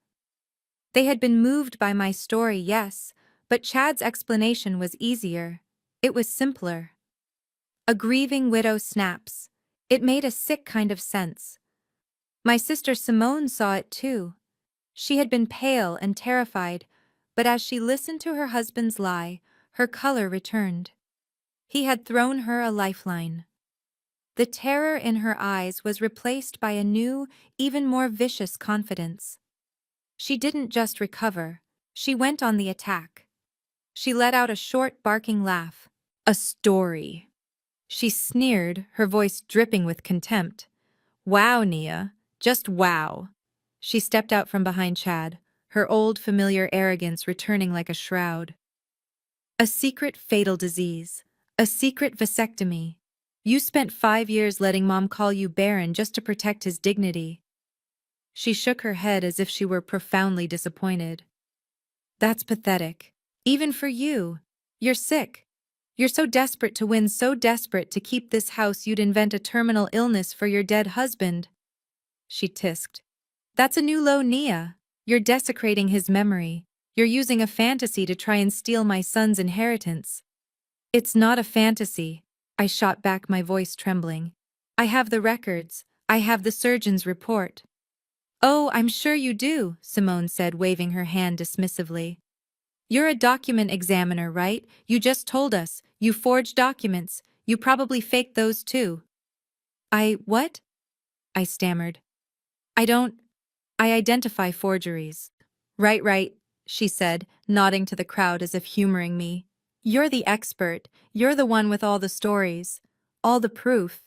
They had been moved by my story, yes, but Chad's explanation was easier. It was simpler. A grieving widow snaps. It made a sick kind of sense. My sister Simone saw it too. She had been pale and terrified, but as she listened to her husband's lie, her color returned. He had thrown her a lifeline. The terror in her eyes was replaced by a new, even more vicious confidence. She didn't just recover, she went on the attack. She let out a short, barking laugh. A story. She sneered, her voice dripping with contempt. Wow, Nia. Just wow. She stepped out from behind Chad, her old familiar arrogance returning like a shroud. A secret fatal disease. A secret vasectomy. You spent 5 years letting Mom call you barren just to protect his dignity. She shook her head as if she were profoundly disappointed. That's pathetic. Even for you. You're sick. You're so desperate to win, so desperate to keep this house you'd invent a terminal illness for your dead husband. She tisked. That's a new low, Nia. You're desecrating his memory. You're using a fantasy to try and steal my son's inheritance. It's not a fantasy. I shot back, my voice trembling. I have the records. I have the surgeon's report. Oh, I'm sure you do, Simone said, waving her hand dismissively. You're a document examiner, right? You just told us. You forged documents. You probably faked those too. What? I stammered. I don't. I identify forgeries. Right, she said, nodding to the crowd as if humoring me. You're the expert. You're the one with all the stories. All the proof.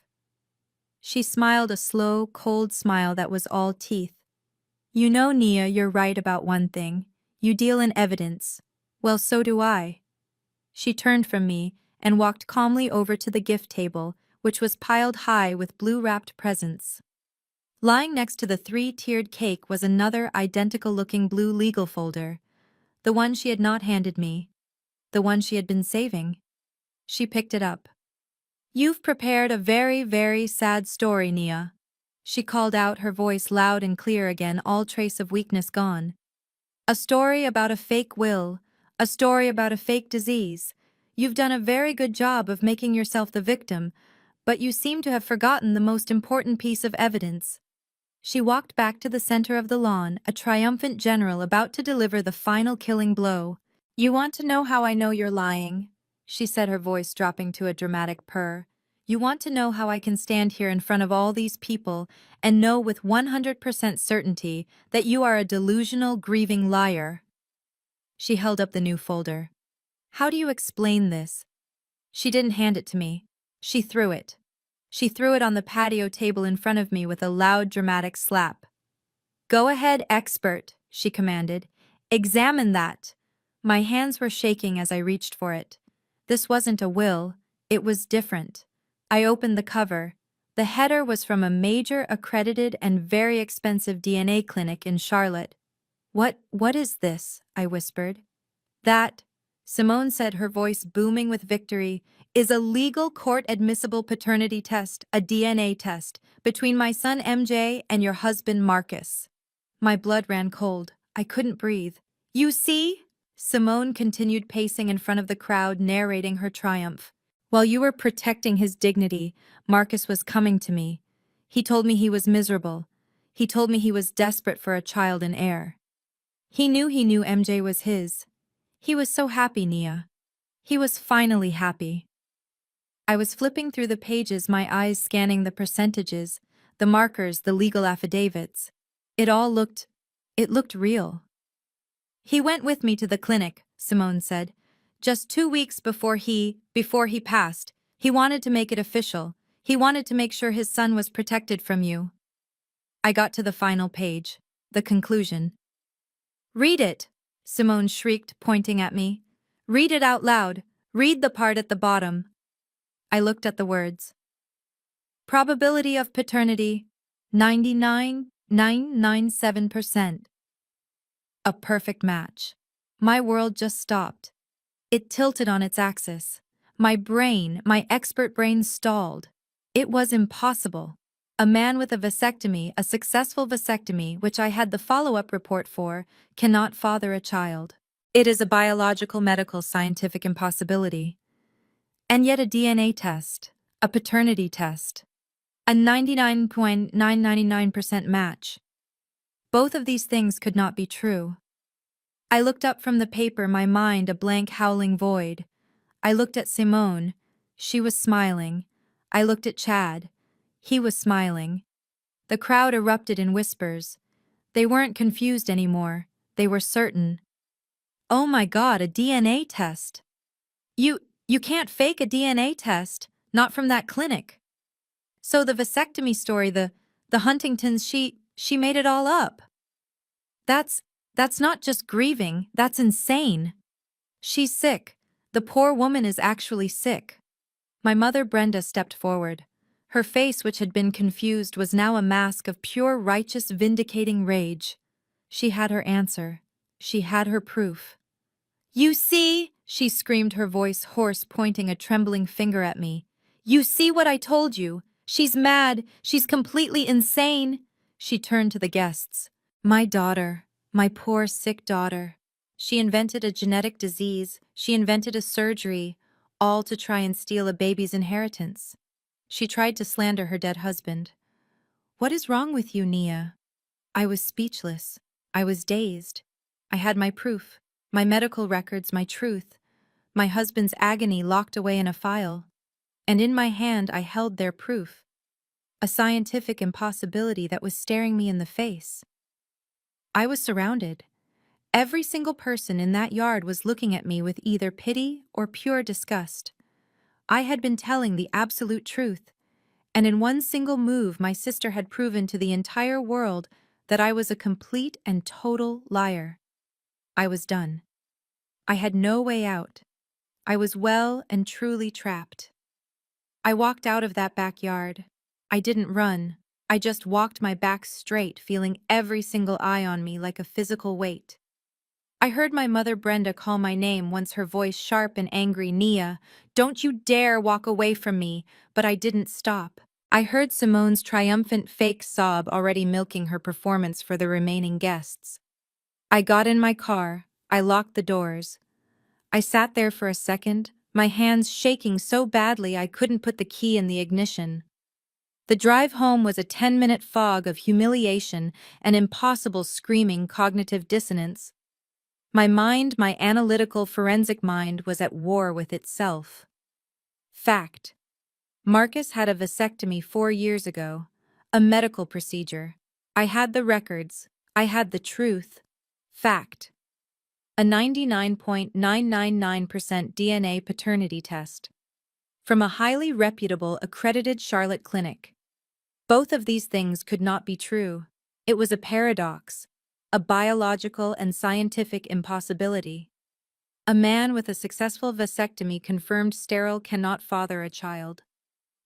She smiled, a slow, cold smile that was all teeth. You know, Nia, you're right about one thing. You deal in evidence. Well, so do I. She turned from me and walked calmly over to the gift table, which was piled high with blue-wrapped presents. Lying next to the three-tiered cake was another identical-looking blue legal folder, the one she had not handed me, the one she had been saving. She picked it up. You've prepared a very, very sad story, Nia. She called out, her voice loud and clear again, all trace of weakness gone. A story about a fake will, a story about a fake disease. You've done a very good job of making yourself the victim, but you seem to have forgotten the most important piece of evidence. She walked back to the center of the lawn, a triumphant general about to deliver the final killing blow. You want to know how I know you're lying? She said, her voice dropping to a dramatic purr. You want to know how I can stand here in front of all these people and know with 100% certainty that you are a delusional, grieving liar? She held up the new folder. How do you explain this? She didn't hand it to me. She threw it. She threw it on the patio table in front of me with a loud, dramatic slap. Go ahead, expert, she commanded. Examine that. My hands were shaking as I reached for it. This wasn't a will. It was different. I opened the cover. The header was from a major, accredited, and very expensive DNA clinic in Charlotte. What is this? I whispered. That, Simone said, her voice booming with victory, is a legal court-admissible paternity test, a DNA test, between my son MJ and your husband Marcus. My blood ran cold. I couldn't breathe. You see? Simone continued, pacing in front of the crowd, narrating her triumph. While you were protecting his dignity, Marcus was coming to me. He told me he was miserable. He told me he was desperate for a child and heir. He knew MJ was his. He was so happy, Nia. He was finally happy. I was flipping through the pages, my eyes scanning the percentages, the markers, the legal affidavits. It looked real. He went with me to the clinic, Simone said. Just 2 weeks before he passed, he wanted to make it official. He wanted to make sure his son was protected from you. I got to the final page, the conclusion. Read it, Simone shrieked, pointing at me. Read it out loud. Read the part at the bottom. I looked at the words. Probability of paternity, 99.997%. A perfect match. My world just stopped. It tilted on its axis. My expert brain stalled. It was impossible. A man with a vasectomy, a successful vasectomy, which I had the follow-up report for, cannot father a child. It is a biological, medical, scientific impossibility. And yet a DNA test, a paternity test, a 99.999% match. Both of these things could not be true. I looked up from the paper, my mind a blank, howling void. I looked at Simone. She was smiling. I looked at Chad. He was smiling. The crowd erupted in whispers. They weren't confused anymore. They were certain. Oh my God, a DNA test. You can't fake a DNA test, not from that clinic. So the vasectomy story, the Huntingtons, she made it all up. That's not just grieving, that's insane. She's sick. The poor woman is actually sick. My mother Brenda stepped forward. Her face, which had been confused, was now a mask of pure, righteous, vindicating rage. She had her answer. She had her proof. You see, she screamed, her voice hoarse, pointing a trembling finger at me. You see what I told you? She's mad. She's completely insane. She turned to the guests. My daughter, my poor sick daughter. She invented a genetic disease, she invented a surgery, all to try and steal a baby's inheritance. She tried to slander her dead husband. What is wrong with you, Nia? I was speechless. I was dazed. I had my proof, my medical records, my truth, my husband's agony locked away in a file. And in my hand I held their proof, a scientific impossibility that was staring me in the face. I was surrounded. Every single person in that yard was looking at me with either pity or pure disgust. I had been telling the absolute truth, and in one single move my sister had proven to the entire world that I was a complete and total liar. I was done. I had no way out. I was well and truly trapped. I walked out of that backyard. I didn't run. I just walked my back straight, feeling every single eye on me like a physical weight. I heard my mother Brenda call my name, once her voice sharp and angry, "Nia, don't you dare walk away from me," but I didn't stop. I heard Simone's triumphant fake sob already milking her performance for the remaining guests. I got in my car, I locked the doors. I sat there for a second, my hands shaking so badly I couldn't put the key in the ignition. The drive home was a 10-minute fog of humiliation and impossible screaming cognitive dissonance. My mind, my analytical forensic mind, was at war with itself. Fact. Marcus had a vasectomy 4 years ago. A medical procedure. I had the records. I had the truth. Fact. A 99.999% DNA paternity test. From a highly reputable, accredited Charlotte clinic. Both of these things could not be true. It was a paradox. A biological and scientific impossibility. A man with a successful vasectomy confirmed sterile cannot father a child.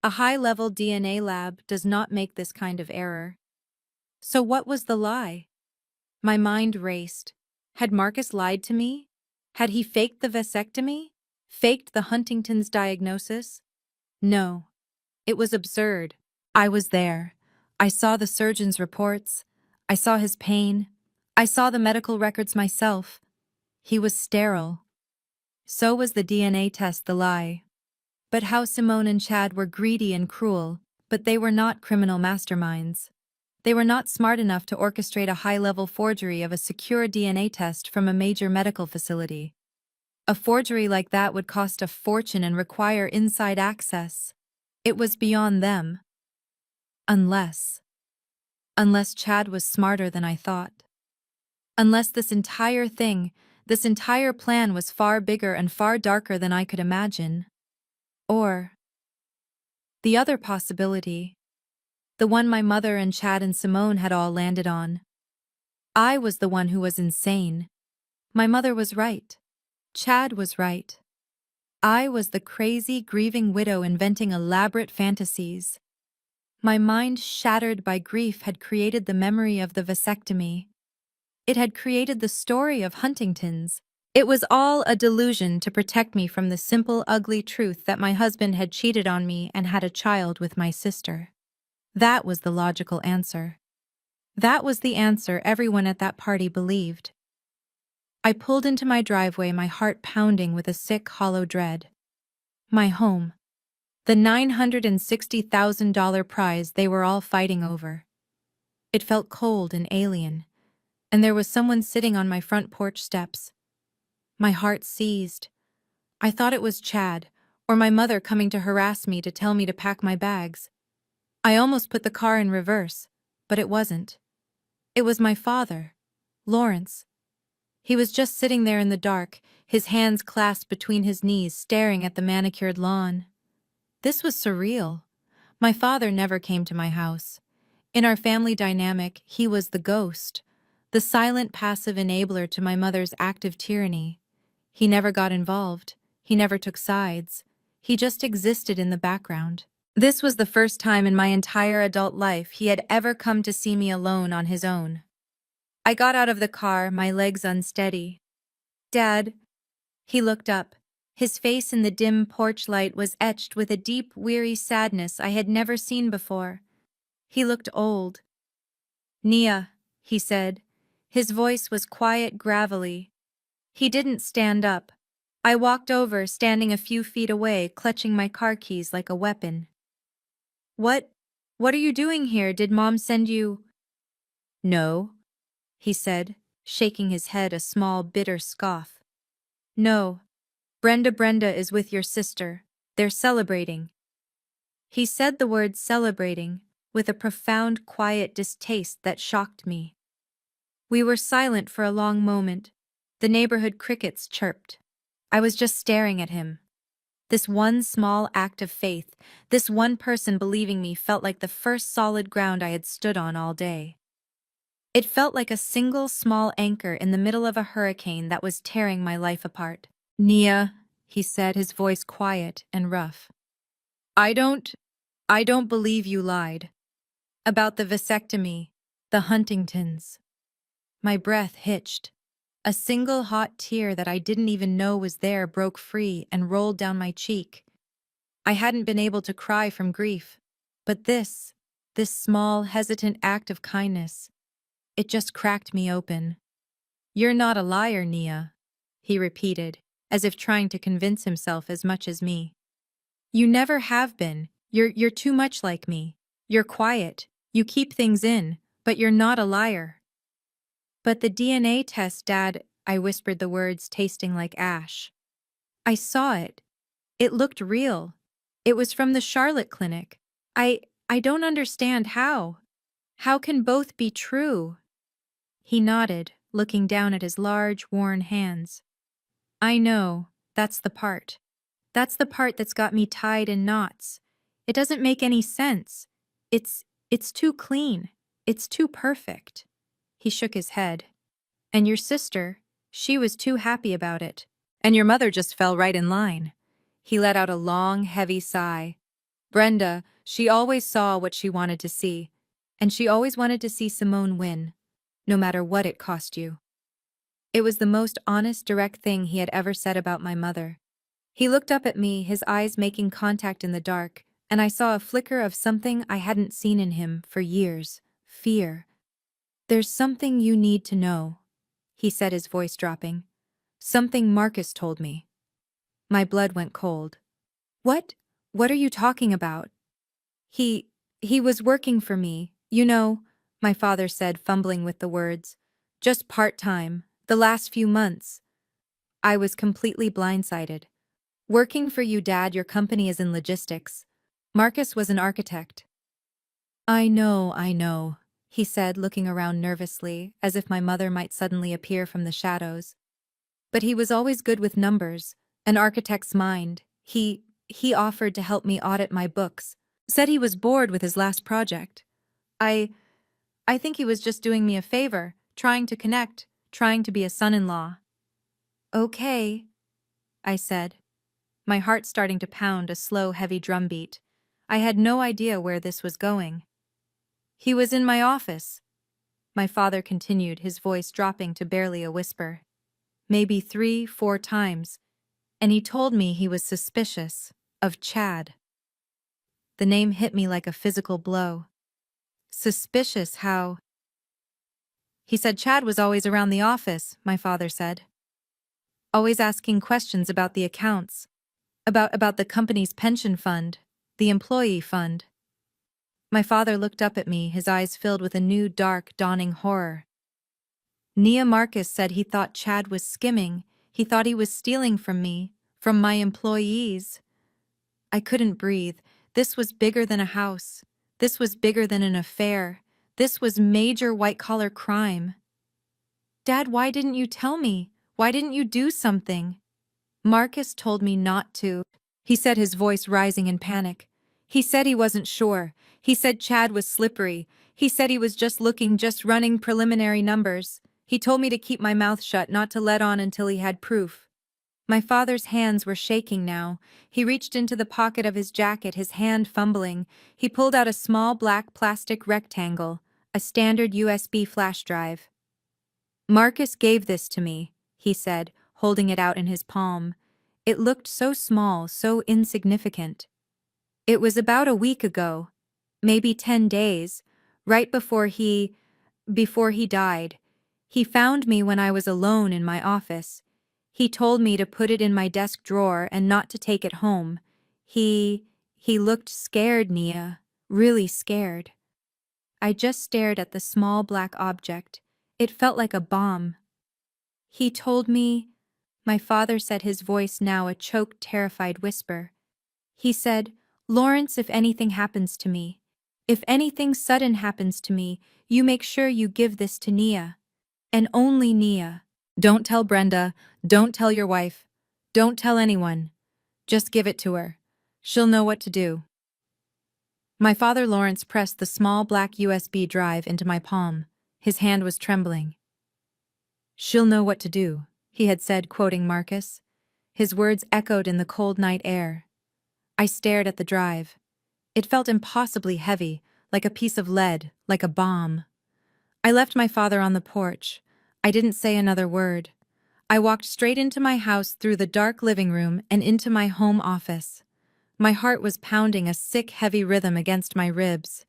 A high-level DNA lab does not make this kind of error. So what was the lie? My mind raced. Had Marcus lied to me? Had he faked the vasectomy? Faked the Huntington's diagnosis? No. It was absurd. I was there. I saw the surgeon's reports. I saw his pain. I saw the medical records myself. He was sterile. So was the DNA test the lie. But how Simone and Chad were greedy and cruel, but they were not criminal masterminds. They were not smart enough to orchestrate a high-level forgery of a secure DNA test from a major medical facility. A forgery like that would cost a fortune and require inside access. It was beyond them. Unless Chad was smarter than I thought. Unless this entire thing, this entire plan was far bigger and far darker than I could imagine. Or the other possibility, the one my mother and Chad and Simone had all landed on. I was the one who was insane. My mother was right. Chad was right. I was the crazy, grieving widow inventing elaborate fantasies. My mind, shattered by grief, had created the memory of the vasectomy. It had created the story of Huntington's. It was all a delusion to protect me from the simple, ugly truth that my husband had cheated on me and had a child with my sister. That was the logical answer. That was the answer everyone at that party believed. I pulled into my driveway, my heart pounding with a sick, hollow dread. My home. The $960,000 prize they were all fighting over. It felt cold and alien, and there was someone sitting on my front porch steps. My heart seized. I thought it was Chad, or my mother coming to harass me to tell me to pack my bags. I almost put the car in reverse, but it wasn't. It was my father, Lawrence. He was just sitting there in the dark, his hands clasped between his knees, staring at the manicured lawn. This was surreal. My father never came to my house. In our family dynamic, he was the ghost, the silent, passive enabler to my mother's active tyranny. He never got involved. He never took sides. He just existed in the background. This was the first time in my entire adult life he had ever come to see me alone on his own. I got out of the car, my legs unsteady. "Dad." He looked up. His face in the dim porch light was etched with a deep, weary sadness I had never seen before. He looked old. "Nia." he said. His voice was quiet, gravelly. He didn't stand up. I walked over, standing a few feet away, clutching my car keys like a weapon. What? What are you doing here? Did Mom send you? No, he said, shaking his head, a small, bitter scoff. No. Brenda is with your sister. They're celebrating. He said the word celebrating with a profound, quiet distaste that shocked me. We were silent for a long moment. The neighborhood crickets chirped. I was just staring at him. This one small act of faith, this one person believing me, felt like the first solid ground I had stood on all day. It felt like a single small anchor in the middle of a hurricane that was tearing my life apart. Nia, he said, his voice quiet and rough. I don't believe you lied. About the vasectomy, the Huntingtons. My breath hitched. A single hot tear that I didn't even know was there broke free and rolled down my cheek. I hadn't been able to cry from grief. But this small, hesitant act of kindness, it just cracked me open. You're not a liar, Nia, he repeated, as if trying to convince himself as much as me. You never have been. You're too much like me. You're quiet. You keep things in, but you're not a liar. But the DNA test, Dad, I whispered the words tasting like ash. I saw it. It looked real. It was from the Charlotte clinic. I don't understand how. How can both be true? He nodded, looking down at his large, worn hands. I know, that's the part. That's the part that's got me tied in knots. It doesn't make any sense. It's too clean. It's too perfect. He shook his head. And your sister, she was too happy about it. And your mother just fell right in line. He let out a long, heavy sigh. Brenda, she always saw what she wanted to see. And she always wanted to see Simone win, no matter what it cost you. It was the most honest, direct thing he had ever said about my mother. He looked up at me, his eyes making contact in the dark, and I saw a flicker of something I hadn't seen in him for years. Fear. There's something you need to know, he said, his voice dropping. Something Marcus told me. My blood went cold. What? What are you talking about? He was working for me, you know, my father said, fumbling with the words. Just part-time, the last few months. I was completely blindsided. Working for you, Dad, your company is in logistics. Marcus was an architect. I know, he said, looking around nervously, as if my mother might suddenly appear from the shadows. But he was always good with numbers, an architect's mind. He offered to help me audit my books, said he was bored with his last project. I think he was just doing me a favor, trying to connect, trying to be a son-in-law. Okay, I said, my heart starting to pound a slow, heavy drumbeat. I had no idea where this was going. He was in my office, my father continued, his voice dropping to barely a whisper. Maybe 3, 4 times, and he told me he was suspicious of Chad. The name hit me like a physical blow. Suspicious how? He said Chad was always around the office, my father said. Always asking questions about the accounts, about the company's pension fund, the employee fund. My father looked up at me, his eyes filled with a new, dark, dawning horror. Nia, Marcus said he thought Chad was skimming. He thought he was stealing from me, from my employees. I couldn't breathe. This was bigger than a house. This was bigger than an affair. This was major white-collar crime. Dad, why didn't you tell me? Why didn't you do something? Marcus told me not to, he said, his voice rising in panic. He said he wasn't sure. He said Chad was slippery. He said he was just running preliminary numbers. He told me to keep my mouth shut, not to let on until he had proof. My father's hands were shaking now. He reached into the pocket of his jacket, his hand fumbling. He pulled out a small black plastic rectangle, a standard USB flash drive. Marcus gave this to me, he said, holding it out in his palm. It looked so small, so insignificant. It was about a week ago, maybe 10 days, right before he Before he died, he found me when I was alone in my office. He told me to put it in my desk drawer and not to take it home. He looked scared, Nia, really scared. I just stared at the small black object. It felt like a bomb. He told me, my father said, his voice now a choked, terrified whisper. He said, Lawrence, if anything happens to me, if anything sudden happens to me, you make sure you give this to Nia. And only Nia. Don't tell Brenda. Don't tell your wife. Don't tell anyone. Just give it to her. She'll know what to do. My father Lawrence pressed the small black USB drive into my palm. His hand was trembling. She'll know what to do, he had said, quoting Marcus. His words echoed in the cold night air. I stared at the drive. It felt impossibly heavy, like a piece of lead, like a bomb. I left my father on the porch. I didn't say another word. I walked straight into my house through the dark living room and into my home office. My heart was pounding a sick, heavy rhythm against my ribs.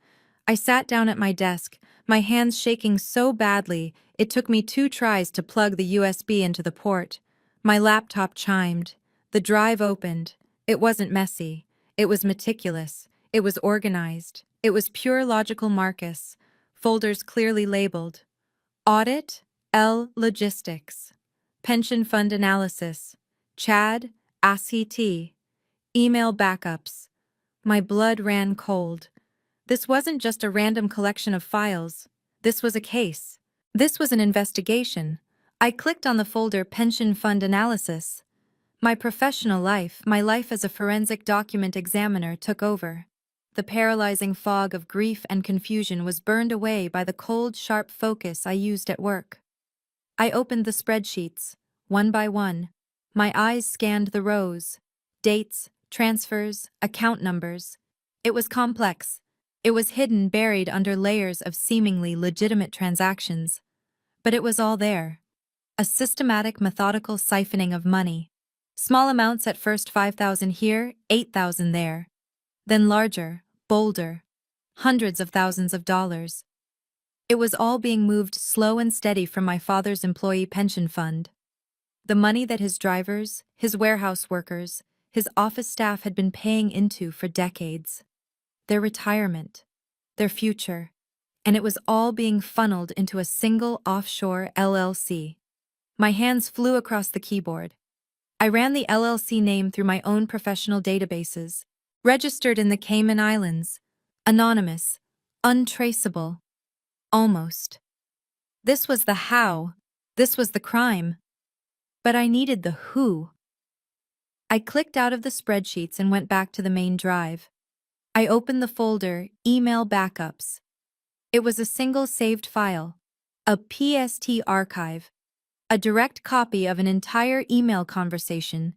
I sat down at my desk, my hands shaking so badly it took me 2 tries to plug the USB into the port. My laptop chimed. The drive opened. It wasn't messy. It was meticulous. It was organized. It was pure logical Marcus. Folders clearly labeled. Audit, L Logistics. Pension Fund Analysis. Chad, ASCII. Email backups. My blood ran cold. This wasn't just a random collection of files. This was a case. This was an investigation. I clicked on the folder Pension Fund Analysis. My professional life, my life as a forensic document examiner, took over. The paralyzing fog of grief and confusion was burned away by the cold, sharp focus I used at work. I opened the spreadsheets, one by one. My eyes scanned the rows. Dates, transfers, account numbers. It was complex. It was hidden, buried under layers of seemingly legitimate transactions. But it was all there. A systematic, methodical siphoning of money. Small amounts at first, 5,000 here, 8,000 there. Then larger, bolder. Hundreds of thousands of dollars. It was all being moved slow and steady from my father's employee pension fund. The money that his drivers, his warehouse workers, his office staff had been paying into for decades. Their retirement, their future, and it was all being funneled into a single offshore LLC. My hands flew across the keyboard. I ran the LLC name through my own professional databases, registered in the Cayman Islands, anonymous, untraceable, almost. This was the how, this was the crime. But I needed the who. I clicked out of the spreadsheets and went back to the main drive. I opened the folder, Email Backups. It was a single saved file, a PST archive, a direct copy of an entire email conversation.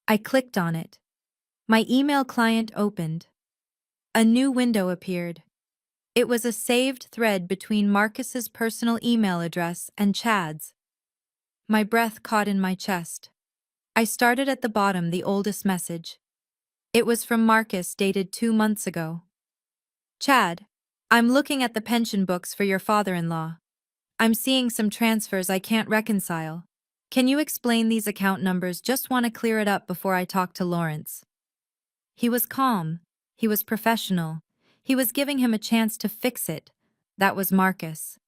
I clicked on it. My email client opened. A new window appeared. It was a saved thread between Marcus's personal email address and Chad's. My breath caught in my chest. I started at the bottom, the oldest message. It was from Marcus, dated 2 months ago. Chad, I'm looking at the pension books for your father-in-law. I'm seeing some transfers I can't reconcile. Can you explain these account numbers? Just want to clear it up before I talk to Lawrence. He was calm. He was professional. He was giving him a chance to fix it. That was Marcus.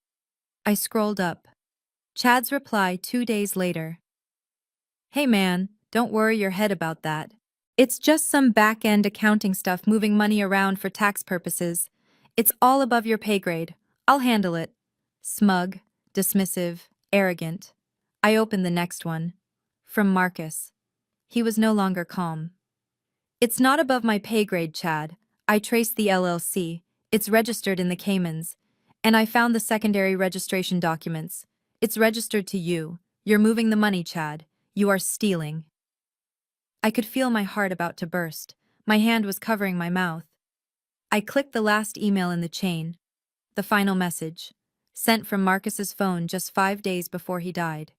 I scrolled up. Chad's reply 2 days later. Hey man, don't worry your head about that. It's just some back-end accounting stuff, moving money around for tax purposes. It's all above your pay grade. I'll handle it. Smug, dismissive, arrogant. I opened the next one. From Marcus. He was no longer calm. It's not above my pay grade, Chad. I traced the LLC. It's registered in the Caymans. And I found the secondary registration documents. It's registered to you. You're moving the money, Chad. You are stealing. I could feel my heart about to burst. My hand was covering my mouth. I clicked the last email in the chain. The final message. Sent from Marcus's phone just 5 days before he died.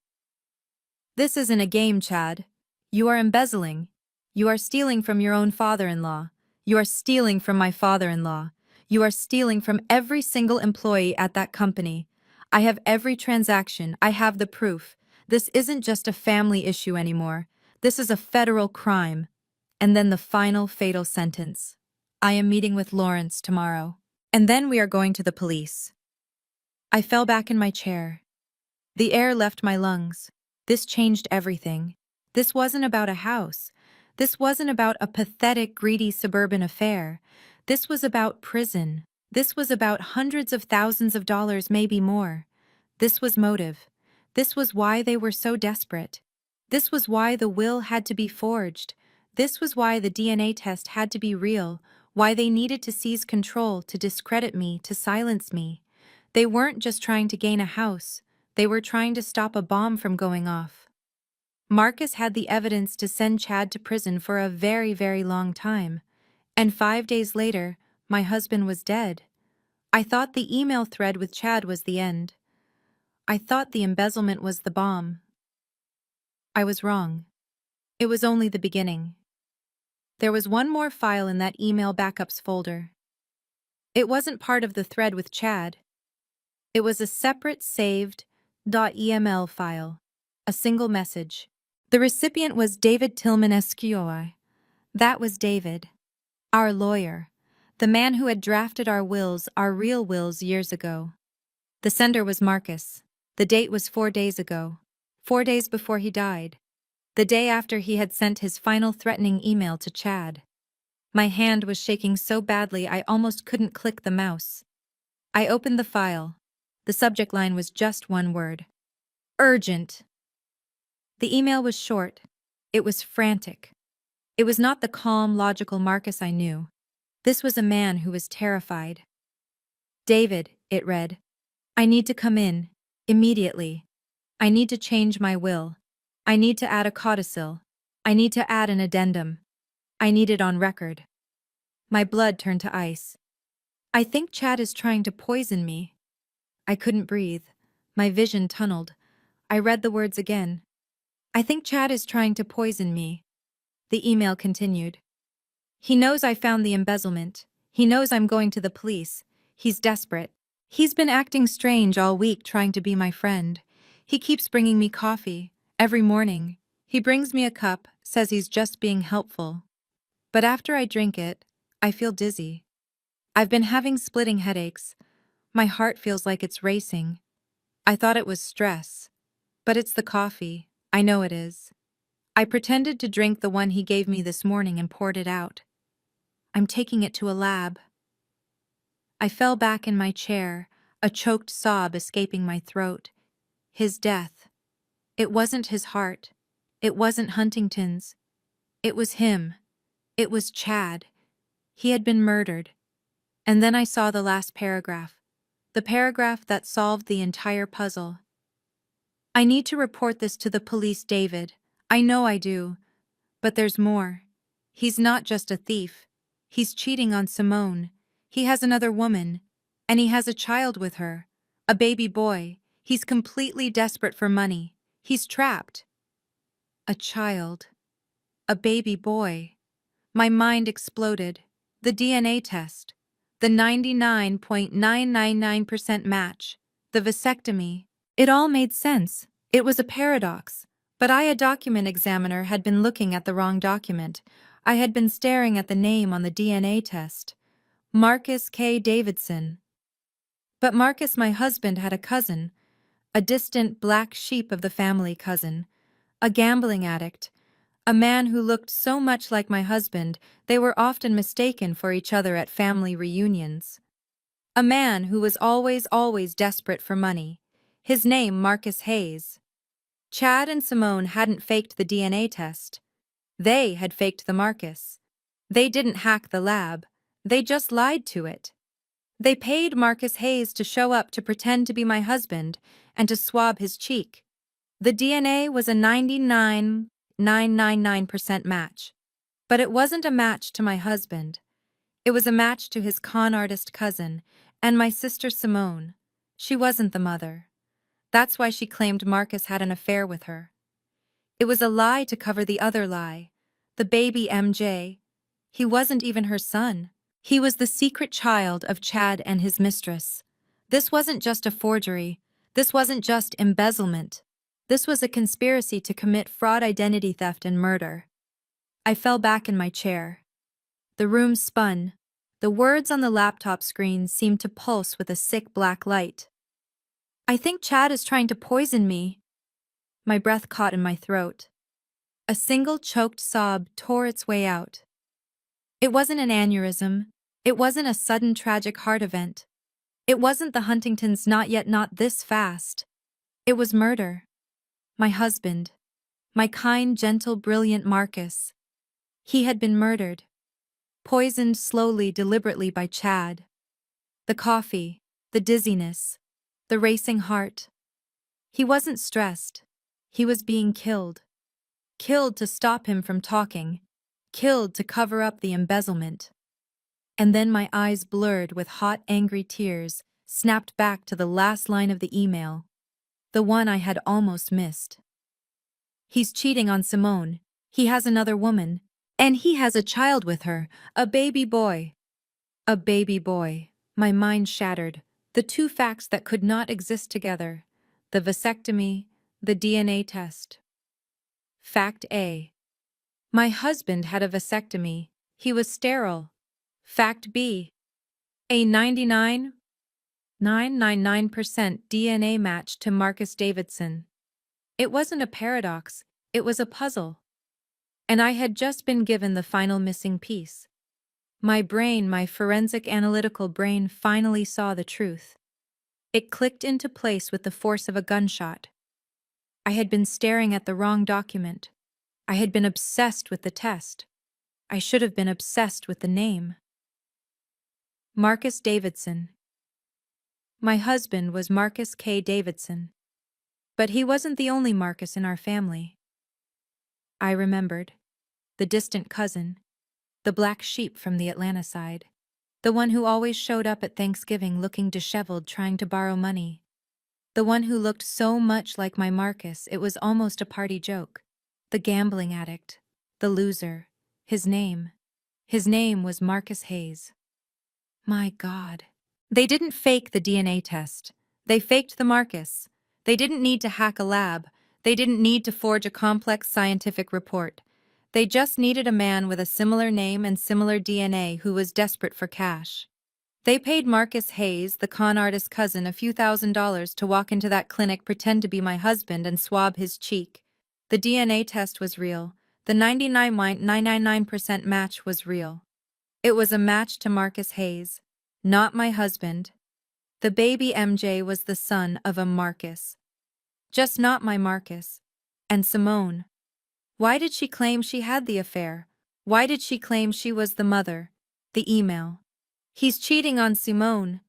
This isn't a game, Chad. You are embezzling. You are stealing from your own father-in-law. You are stealing from my father-in-law. You are stealing from every single employee at that company. I have every transaction, I have the proof. This isn't just a family issue anymore. This is a federal crime. And then the final fatal sentence. I am meeting with Lawrence tomorrow. And then we are going to the police. I fell back in my chair. The air left my lungs. This changed everything. This wasn't about a house. This wasn't about a pathetic, greedy suburban affair. This was about prison. This was about hundreds of thousands of dollars, maybe more. This was motive. This was why they were so desperate. This was why the will had to be forged. This was why the DNA test had to be real, why they needed to seize control, to discredit me, to silence me. They weren't just trying to gain a house. They were trying to stop a bomb from going off. Marcus had the evidence to send Chad to prison for a very, very long time. And 5 days later, my husband was dead. I thought the email thread with Chad was the end. I thought the embezzlement was the bomb. I was wrong. It was only the beginning. There was one more file in that email backups folder. It wasn't part of the thread with Chad. It was a separate saved .eml file, a single message. The recipient was David Tillman Esquioy. That was David, our lawyer, the man who had drafted our wills, our real wills, years ago. The sender was Marcus. The date was 4 days ago, 4 days before he died, the day after he had sent his final threatening email to Chad. My hand was shaking so badly I almost couldn't click the mouse. I opened the file. The subject line was just one word. Urgent. The email was short. It was frantic. It was not the calm, logical Marcus I knew. This was a man who was terrified. David, it read. I need to come in. Immediately. I need to change my will. I need to add a codicil. I need to add an addendum. I need it on record. My blood turned to ice. I think Chad is trying to poison me. I couldn't breathe. My vision tunneled. I read the words again. I think Chad is trying to poison me. The email continued. He knows I found the embezzlement. He knows I'm going to the police. He's desperate. He's been acting strange all week, trying to be my friend. He keeps bringing me coffee. Every morning. He brings me a cup, says he's just being helpful. But after I drink it, I feel dizzy. I've been having splitting headaches. My heart feels like it's racing. I thought it was stress. But it's the coffee. I know it is. I pretended to drink the one he gave me this morning and poured it out. I'm taking it to a lab. I fell back in my chair, a choked sob escaping my throat. His death. It wasn't his heart. It wasn't Huntington's. It was him. It was Chad. He had been murdered. And then I saw the last paragraph. The paragraph that solved the entire puzzle. I need to report this to the police, David. I know I do. But there's more. He's not just a thief. He's cheating on Simone. He has another woman. And he has a child with her. A baby boy. He's completely desperate for money. He's trapped. A child. A baby boy. My mind exploded. The DNA test. The 99.999% match. The vasectomy. It all made sense. It was a paradox. But I, a document examiner, had been looking at the wrong document. I had been staring at the name on the DNA test. Marcus K. Davidson. But Marcus, my husband, had a cousin. A distant black sheep of the family cousin. A gambling addict. A man who looked so much like my husband, they were often mistaken for each other at family reunions. A man who was always desperate for money. His name, Marcus Hayes. Chad and Simone hadn't faked the DNA test. They had faked the Marcus. They didn't hack the lab. They just lied to it. They paid Marcus Hayes to show up to pretend to be my husband and to swab his cheek. The DNA was a 99.999% match. But it wasn't a match to my husband. It was a match to his con artist cousin and my sister Simone. She wasn't the mother. That's why she claimed Marcus had an affair with her. It was a lie to cover the other lie. The baby MJ. He wasn't even her son. He was the secret child of Chad and his mistress. This wasn't just a forgery. This wasn't just embezzlement. This was a conspiracy to commit fraud, identity theft, and murder. I fell back in my chair. The room spun. The words on the laptop screen seemed to pulse with a sick black light. I think Chad is trying to poison me. My breath caught in my throat. A single choked sob tore its way out. It wasn't an aneurysm. It wasn't a sudden tragic heart event. It wasn't the Huntingtons, not yet, not this fast. It was murder. My husband. My kind, gentle, brilliant Marcus. He had been murdered. Poisoned slowly, deliberately by Chad. The coffee, the dizziness, the racing heart. He wasn't stressed. He was being killed. Killed to stop him from talking. Killed to cover up the embezzlement. And then my eyes blurred with hot, angry tears, snapped back to the last line of the email. The one I had almost missed. He's cheating on Simone. He has another woman. And he has a child with her, a baby boy. A baby boy. My mind shattered. The two facts that could not exist together. The vasectomy, the DNA test. Fact A. My husband had a vasectomy. He was sterile. Fact B. A 99.999% DNA match to Marcus Davidson. It wasn't a paradox, it was a puzzle. And I had just been given the final missing piece. My brain, my forensic analytical brain, finally saw the truth. It clicked into place with the force of a gunshot. I had been staring at the wrong document. I had been obsessed with the test. I should have been obsessed with the name. Marcus Davidson. My husband was Marcus K. Davidson. But he wasn't the only Marcus in our family. I remembered. The distant cousin. The black sheep from the Atlanta side. The one who always showed up at Thanksgiving looking disheveled, trying to borrow money. The one who looked so much like my Marcus it was almost a party joke. The gambling addict. The loser. His name. His name was Marcus Hayes. My God. They didn't fake the DNA test. They faked the Marcus. They didn't need to hack a lab. They didn't need to forge a complex scientific report. They just needed a man with a similar name and similar DNA who was desperate for cash. They paid Marcus Hayes, the con artist cousin, a few $1,000s to walk into that clinic, pretend to be my husband, and swab his cheek. The DNA test was real. The 99.999% match was real. It was a match to Marcus Hayes, not my husband. The baby MJ was the son of a Marcus. Just not my Marcus. And Simone. Why did she claim she had the affair? Why did she claim she was the mother? The email. He's cheating on Simone.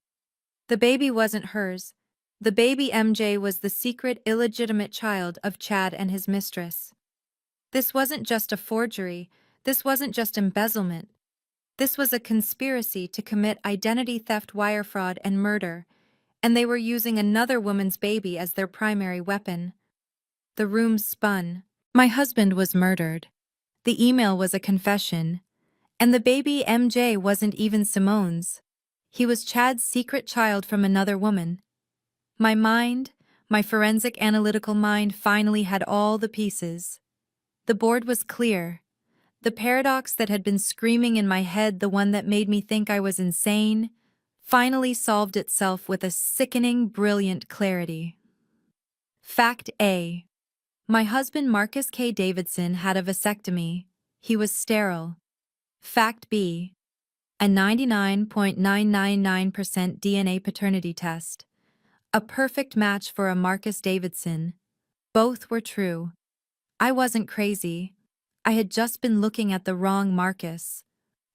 The baby wasn't hers. The baby MJ was the secret, illegitimate child of Chad and his mistress. This wasn't just a forgery. This wasn't just embezzlement. This was a conspiracy to commit identity theft, wire fraud, and murder, and they were using another woman's baby as their primary weapon. The room spun. My husband was murdered. The email was a confession. And the baby MJ wasn't even Simone's. He was Chad's secret child from another woman. My mind, my forensic analytical mind, finally had all the pieces. The board was clear. The paradox that had been screaming in my head, the one that made me think I was insane, finally solved itself with a sickening, brilliant clarity. Fact A. My husband Marcus K. Davidson had a vasectomy. He was sterile. Fact B. A 99.999% DNA paternity test. A perfect match for a Marcus Davidson. Both were true. I wasn't crazy. I had just been looking at the wrong Marcus.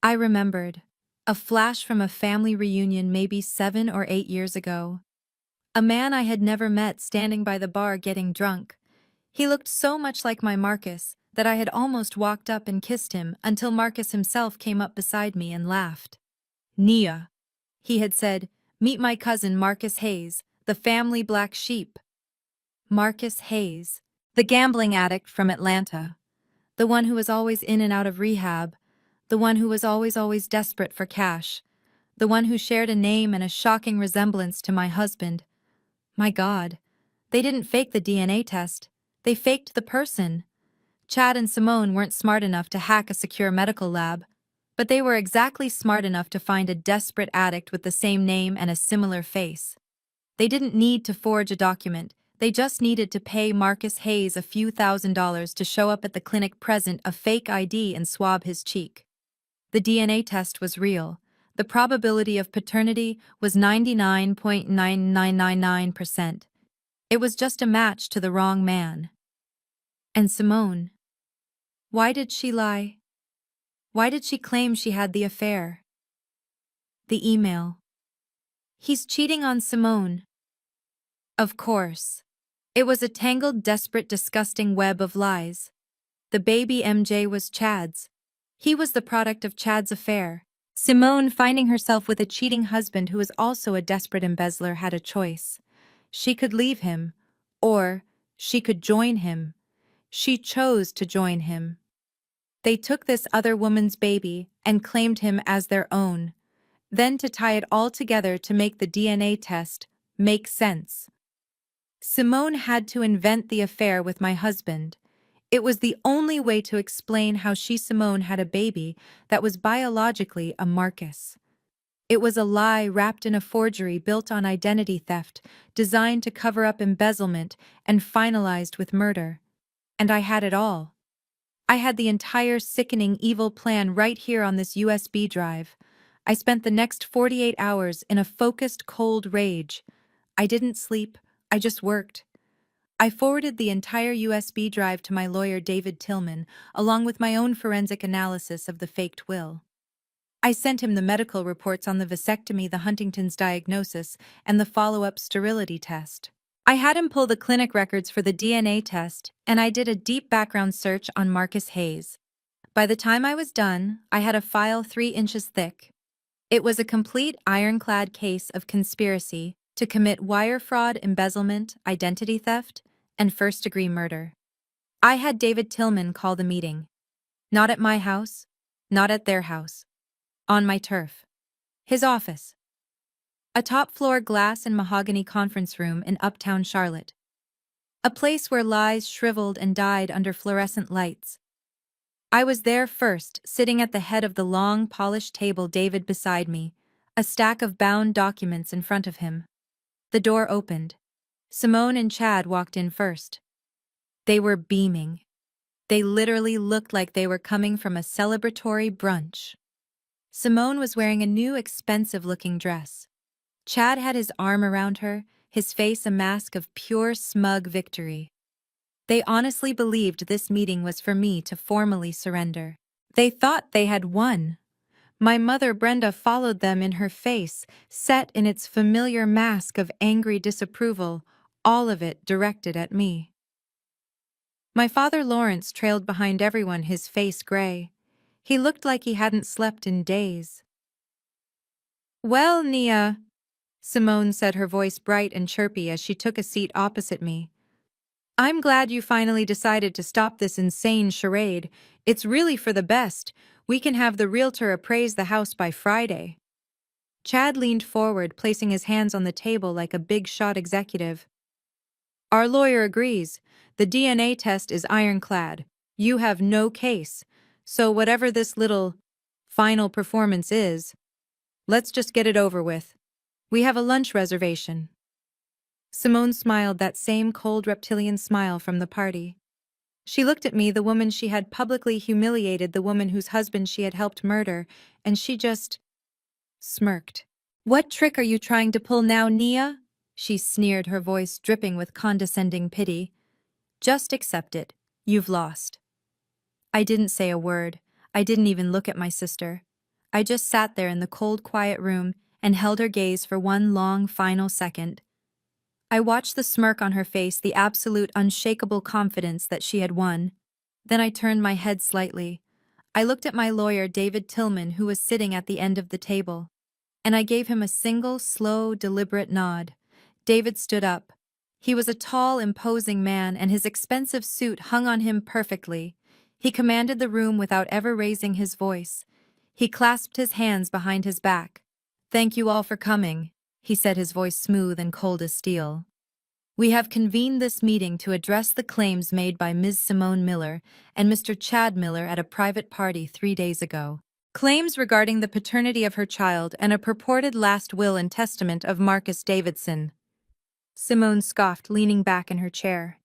I remembered. A flash from a family reunion maybe 7 or 8 years ago. A man I had never met standing by the bar getting drunk. He looked so much like my Marcus that I had almost walked up and kissed him until Marcus himself came up beside me and laughed. "Nia," he had said, "meet my cousin Marcus Hayes, the family black sheep." Marcus Hayes, the gambling addict from Atlanta. The one who was always in and out of rehab, the one who was always desperate for cash, the one who shared a name and a shocking resemblance to my husband. My God, they didn't fake the DNA test. They faked the person. Chad and Simone weren't smart enough to hack a secure medical lab, but they were exactly smart enough to find a desperate addict with the same name and a similar face. They didn't need to forge a document. They just needed to pay Marcus Hayes a few $1,000s to show up at the clinic present a fake ID and swab his cheek. The DNA test was real. The probability of paternity was 99.9999%. It was just a match to the wrong man. And Simone? Why did she lie? Why did she claim she had the affair? The email. He's cheating on Simone. Of course. It was a tangled, desperate, disgusting web of lies. The baby MJ was Chad's. He was the product of Chad's affair. Simone, finding herself with a cheating husband who was also a desperate embezzler, had a choice. She could leave him, or she could join him. She chose to join him. They took this other woman's baby and claimed him as their own, then to tie it all together to make the DNA test make sense. Simone had to invent the affair with my husband. It was the only way to explain how she, Simone, had a baby that was biologically a Marcus. It was a lie wrapped in a forgery built on identity theft, designed to cover up embezzlement and finalized with murder. And I had it all. I had the entire sickening evil plan right here on this USB drive. I spent the next 48 hours in a focused cold rage. I didn't sleep, I just worked. I forwarded the entire USB drive to my lawyer David Tillman, along with my own forensic analysis of the faked will. I sent him the medical reports on the vasectomy, the Huntington's diagnosis, and the follow-up sterility test. I had him pull the clinic records for the DNA test, and I did a deep background search on Marcus Hayes. By the time I was done, I had a file 3 inches thick. It was a complete ironclad case of conspiracy to commit wire fraud, embezzlement, identity theft, and first-degree murder. I had David Tillman call the meeting. Not at my house, not at their house. On my turf. His office. A top-floor glass and mahogany conference room in uptown Charlotte. A place where lies shriveled and died under fluorescent lights. I was there first, sitting at the head of the long, polished table, David beside me, a stack of bound documents in front of him. The door opened. Simone and Chad walked in first. They were beaming. They literally looked like they were coming from a celebratory brunch. Simone was wearing a new, expensive-looking dress. Chad had his arm around her, his face a mask of pure, smug victory. They honestly believed this meeting was for me to formally surrender. They thought they had won. My mother Brenda followed them in her face, set in its familiar mask of angry disapproval, all of it directed at me. My father Lawrence trailed behind everyone, his face gray. He looked like he hadn't slept in days. "Well, Nia," Simone said, her voice bright and chirpy as she took a seat opposite me. "I'm glad you finally decided to stop this insane charade. It's really for the best. We can have the realtor appraise the house by Friday." Chad leaned forward, placing his hands on the table like a big-shot executive. "Our lawyer agrees. The DNA test is ironclad. You have no case. So whatever this little final performance is, let's just get it over with. We have a lunch reservation." Simone smiled, that same cold reptilian smile from the party. She looked at me, the woman she had publicly humiliated, the woman whose husband she had helped murder, and she just smirked. "What trick are you trying to pull now, Nia?" She sneered, her voice dripping with condescending pity. "Just accept it. You've lost." I didn't say a word. I didn't even look at my sister. I just sat there in the cold, quiet room and held her gaze for one long, final second. I watched the smirk on her face, the absolute, unshakable confidence that she had won. Then I turned my head slightly. I looked at my lawyer, David Tillman, who was sitting at the end of the table. And I gave him a single, slow, deliberate nod. David stood up. He was a tall, imposing man, and his expensive suit hung on him perfectly. He commanded the room without ever raising his voice. He clasped his hands behind his back. "Thank you all for coming," he said, his voice smooth and cold as steel. "We have convened this meeting to address the claims made by Ms. Simone Miller and Mr. Chad Miller at a private party 3 days ago. Claims regarding the paternity of her child and a purported last will and testament of Marcus Davidson." Simone scoffed, leaning back in her chair.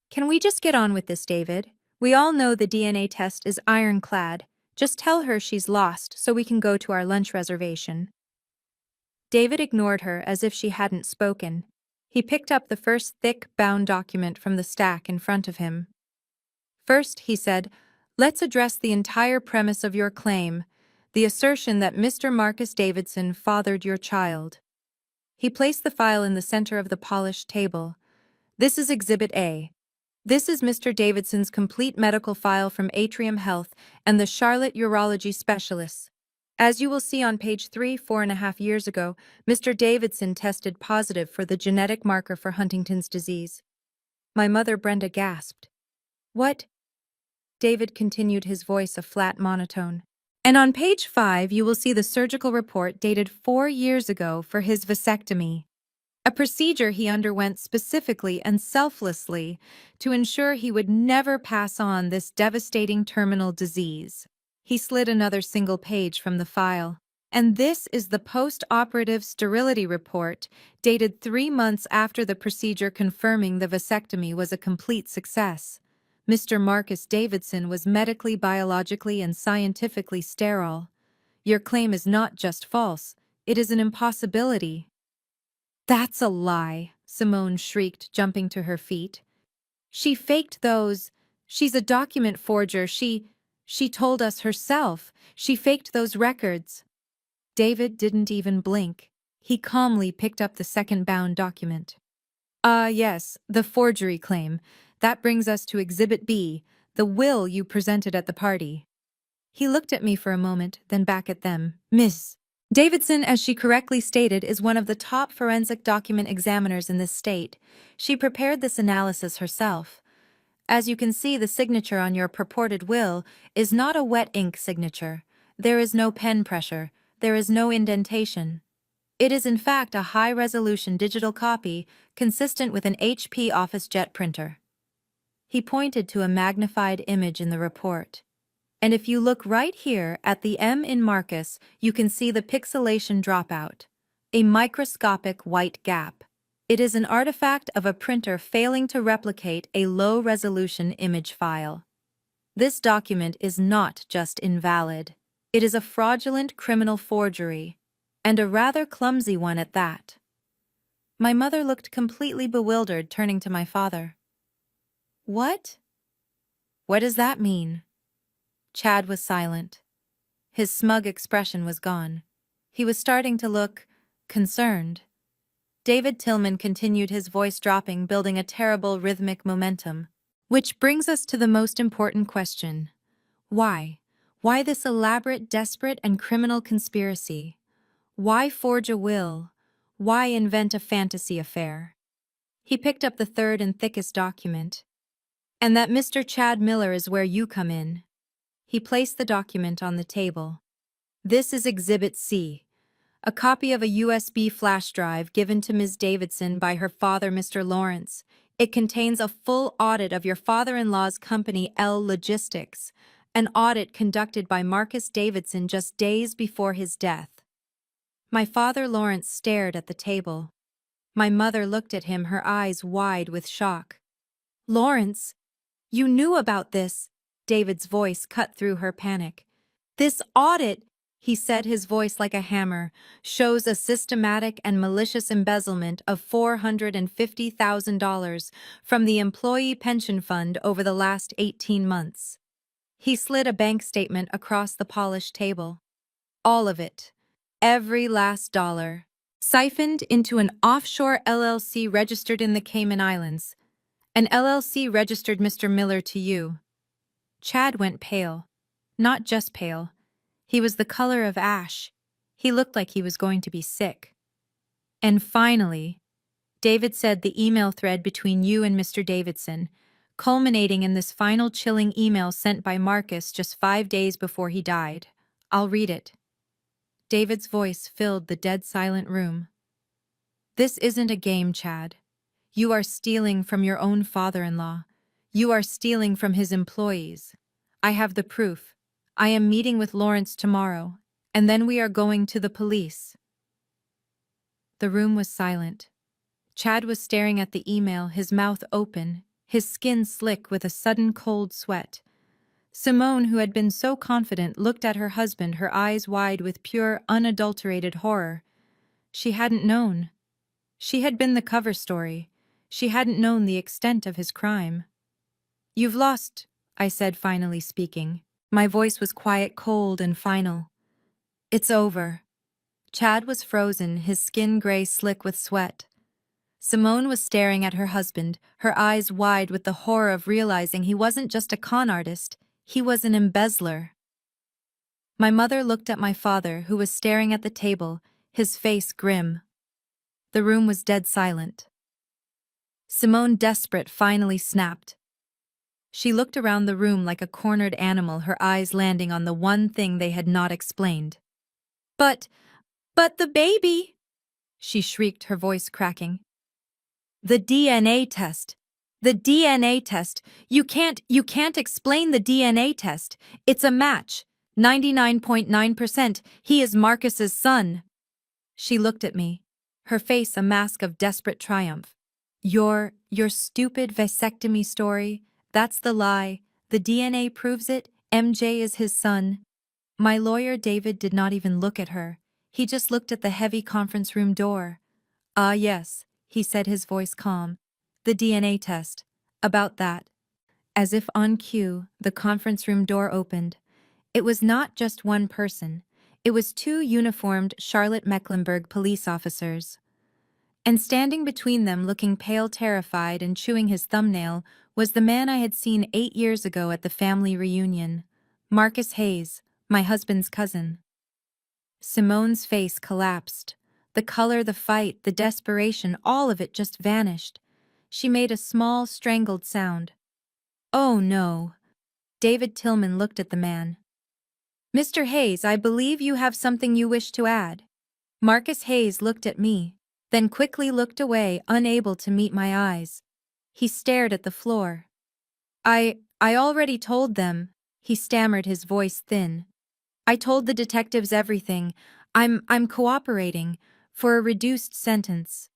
"Can we just get on with this, David? We all know the DNA test is ironclad. Just tell her she's lost so we can go to our lunch reservation." David ignored her as if she hadn't spoken. He picked up the first thick, bound document from the stack in front of him. "First," he said, "let's address the entire premise of your claim, the assertion that Mr. Marcus Davidson fathered your child." He placed the file in the center of the polished table. "This is Exhibit A. This is Mr. Davidson's complete medical file from Atrium Health and the Charlotte urology specialists. As you will see on page 3, 4.5 years ago, Mr. Davidson tested positive for the genetic marker for Huntington's disease." My mother, Brenda, gasped. "What?" David continued, his voice a flat monotone. "And on page 5 you will see the surgical report dated 4 years ago for his vasectomy. A procedure he underwent specifically and selflessly to ensure he would never pass on this devastating terminal disease." He slid another single page from the file. "And this is the post-operative sterility report, dated 3 months after the procedure, confirming the vasectomy was a complete success. Mr. Marcus Davidson was medically, biologically, and scientifically sterile. Your claim is not just false, it is an impossibility." "That's a lie," Simone shrieked, jumping to her feet. "She faked those. She's a document forger. She told us herself. She faked those records." David didn't even blink. He calmly picked up the second bound document. Yes, the forgery claim. That brings us to Exhibit B, the will you presented at the party." He looked at me for a moment, then back at them. "Miss Davidson, as she correctly stated, is one of the top forensic document examiners in this state. She prepared this analysis herself. As you can see, the signature on your purported will is not a wet ink signature. There is no pen pressure. There is no indentation. It is in fact a high-resolution digital copy consistent with an HP OfficeJet printer." He pointed to a magnified image in the report. "And if you look right here at the M in Marcus, you can see the pixelation dropout, a microscopic white gap. It is an artifact of a printer failing to replicate a low-resolution image file. This document is not just invalid. It is a fraudulent criminal forgery, and a rather clumsy one at that." My mother looked completely bewildered, turning to my father. "What? What does that mean?" Chad was silent. His smug expression was gone. He was starting to look concerned. David Tillman continued, his voice dropping, building a terrible rhythmic momentum. "Which brings us to the most important question. Why? Why this elaborate, desperate, and criminal conspiracy? Why forge a will? Why invent a fantasy affair?" He picked up the third and thickest document. "And that Mr. Chad Miller is where you come in." He placed the document on the table. "This is Exhibit C, a copy of a USB flash drive given to Ms. Davidson by her father, Mr. Lawrence. It contains a full audit of your father-in-law's company, L Logistics, an audit conducted by Marcus Davidson just days before his death." My father, Lawrence, stared at the table. My mother looked at him, her eyes wide with shock. "Lawrence, you knew about this?" David's voice cut through her panic. "This audit," he said, his voice like a hammer, "shows a systematic and malicious embezzlement of $450,000 from the Employee Pension Fund over the last 18 months. He slid a bank statement across the polished table. "All of it. Every last dollar. Siphoned into an offshore LLC registered in the Cayman Islands. An LLC registered Mr. Miller to you." Chad went pale. Not just pale. He was the color of ash. He looked like he was going to be sick. "And finally," David said, "the email thread between you and Mr. Davidson, culminating in this final chilling email sent by Marcus just 5 days before he died. I'll read it. David's voice filled the dead silent room. This isn't a game, Chad. You are stealing from your own father-in-law. You are stealing from his employees. I have the proof. I am meeting with Lawrence tomorrow, and then we are going to the police. The room was silent. Chad was staring at the email, his mouth open, his skin slick with a sudden cold sweat. Simone, who had been so confident, looked at her husband, her eyes wide with pure, unadulterated horror. She hadn't known. She had been the cover story. She hadn't known the extent of his crime. You've lost, I said, finally speaking. My voice was quiet, cold, and final. It's over. Chad was frozen, his skin gray slick with sweat. Simone was staring at her husband, her eyes wide with the horror of realizing he wasn't just a con artist, he was an embezzler. My mother looked at my father, who was staring at the table, his face grim. The room was dead silent. Simone, desperate, finally snapped. She looked around the room like a cornered animal, her eyes landing on the one thing they had not explained. But the baby! She shrieked, her voice cracking. The DNA test. The DNA test. You can't explain the DNA test. It's a match. 99.9%. He is Marcus's son. She looked at me, her face a mask of desperate triumph. Your stupid vasectomy story, that's the lie. The DNA proves it. MJ is his son. My lawyer David did not even look at her. He just looked at the heavy conference room door. Ah, yes, he said, his voice calm. The DNA test. About that. As if on cue, the conference room door opened. It was not just one person. It was two uniformed Charlotte Mecklenburg police officers. And standing between them, looking pale, terrified, and chewing his thumbnail, was the man I had seen 8 years ago at the family reunion. Marcus Hayes, my husband's cousin. Simone's face collapsed. The color, the fight, the desperation, all of it just vanished. She made a small, strangled sound. Oh no. David Tillman looked at the man. Mr. Hayes, I believe you have something you wish to add. Marcus Hayes looked at me, then quickly looked away, unable to meet my eyes. He stared at the floor. I already told them, he stammered, his voice thin. I told the detectives everything. I'm cooperating for a reduced sentence.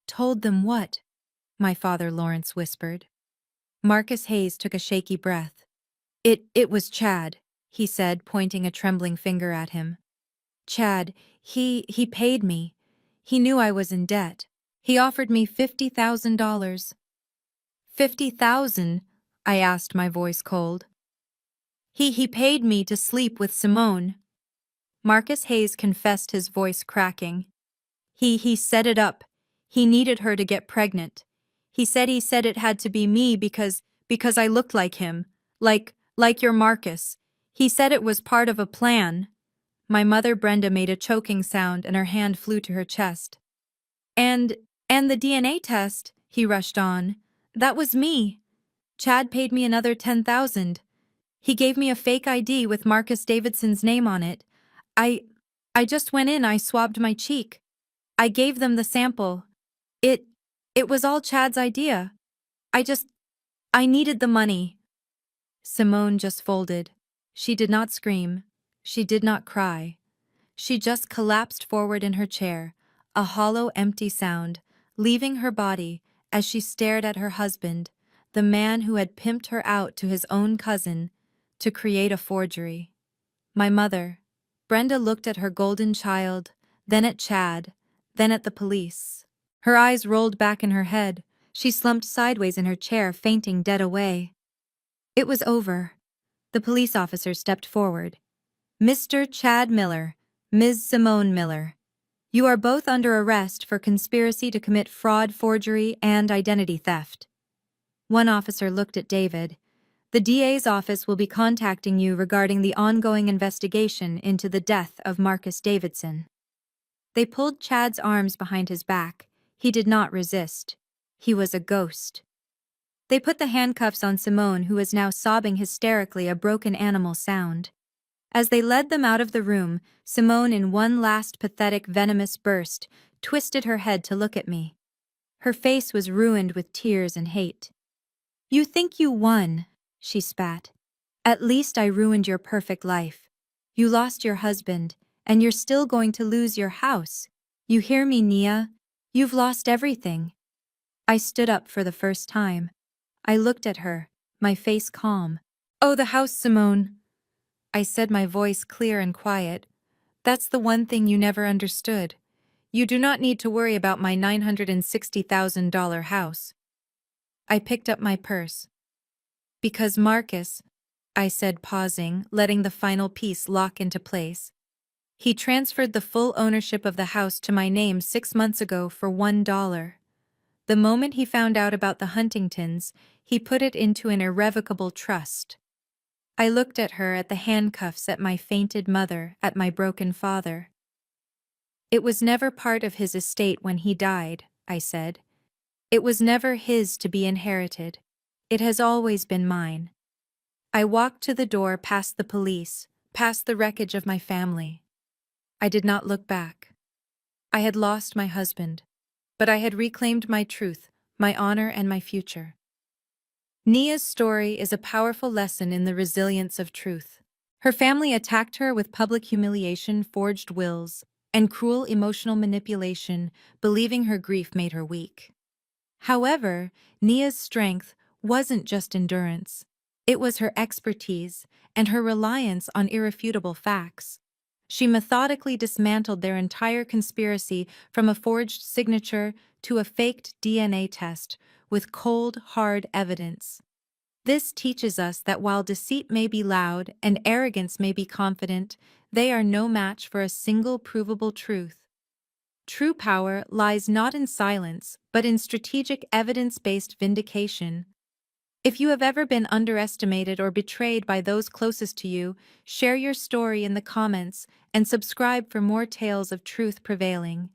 Told them what? My father Lawrence whispered. Marcus Hayes took a shaky breath. It was Chad, he said, pointing a trembling finger at him. Chad, he paid me. He knew I was in debt. He offered me $50,000. 50,000? I asked, my voice cold. He paid me to sleep with Simone. Marcus Hayes confessed, his voice cracking. He set it up. He needed her to get pregnant. He said it had to be me because I looked like him. Like your Marcus. He said it was part of a plan. My mother Brenda made a choking sound and her hand flew to her chest. And the DNA test, he rushed on. That was me. Chad paid me another 10,000. He gave me a fake ID with Marcus Davidson's name on it. I just went in, I swabbed my cheek. I gave them the sample. It was all Chad's idea. I needed the money. Simone just folded. She did not scream. She did not cry. She just collapsed forward in her chair, a hollow, empty sound, leaving her body as she stared at her husband, the man who had pimped her out to his own cousin to create a forgery. My mother, Brenda, looked at her golden child, then at Chad, then at the police. Her eyes rolled back in her head. She slumped sideways in her chair, fainting dead away. It was over. The police officer stepped forward. Mr. Chad Miller, Ms. Simone Miller, you are both under arrest for conspiracy to commit fraud, forgery, and identity theft. One officer looked at David. The DA's office will be contacting you regarding the ongoing investigation into the death of Marcus Davidson. They pulled Chad's arms behind his back. He did not resist. He was a ghost. They put the handcuffs on Simone, who was now sobbing hysterically, a broken animal sound. As they led them out of the room, Simone, in one last pathetic venomous burst, twisted her head to look at me. Her face was ruined with tears and hate. "You think you won," she spat. "At least I ruined your perfect life. You lost your husband, and you're still going to lose your house. You hear me, Nia? You've lost everything." I stood up for the first time. I looked at her, my face calm. "Oh, the house, Simone," I said, my voice clear and quiet. "That's the one thing you never understood. You do not need to worry about my $960,000 house." I picked up my purse. "Because Marcus," I said, pausing, letting the final piece lock into place. "He transferred the full ownership of the house to my name 6 months ago for $1. The moment he found out about the Huntingtons, he put it into an irrevocable trust." I looked at her, at the handcuffs, at my fainted mother, at my broken father. "It was never part of his estate when he died," I said. "It was never his to be inherited. It has always been mine." I walked to the door, past the police, past the wreckage of my family. I did not look back. I had lost my husband, but I had reclaimed my truth, my honor, and my future. Nia's story is a powerful lesson in the resilience of truth. Her family attacked her with public humiliation, forged wills, and cruel emotional manipulation, believing her grief made her weak. However, Nia's strength wasn't just endurance. It was her expertise and her reliance on irrefutable facts. She methodically dismantled their entire conspiracy, from a forged signature to a faked DNA test, with cold, hard evidence. This teaches us that while deceit may be loud and arrogance may be confident, they are no match for a single provable truth. True power lies not in silence, but in strategic evidence-based vindication. If you have ever been underestimated or betrayed by those closest to you, share your story in the comments and subscribe for more tales of truth prevailing.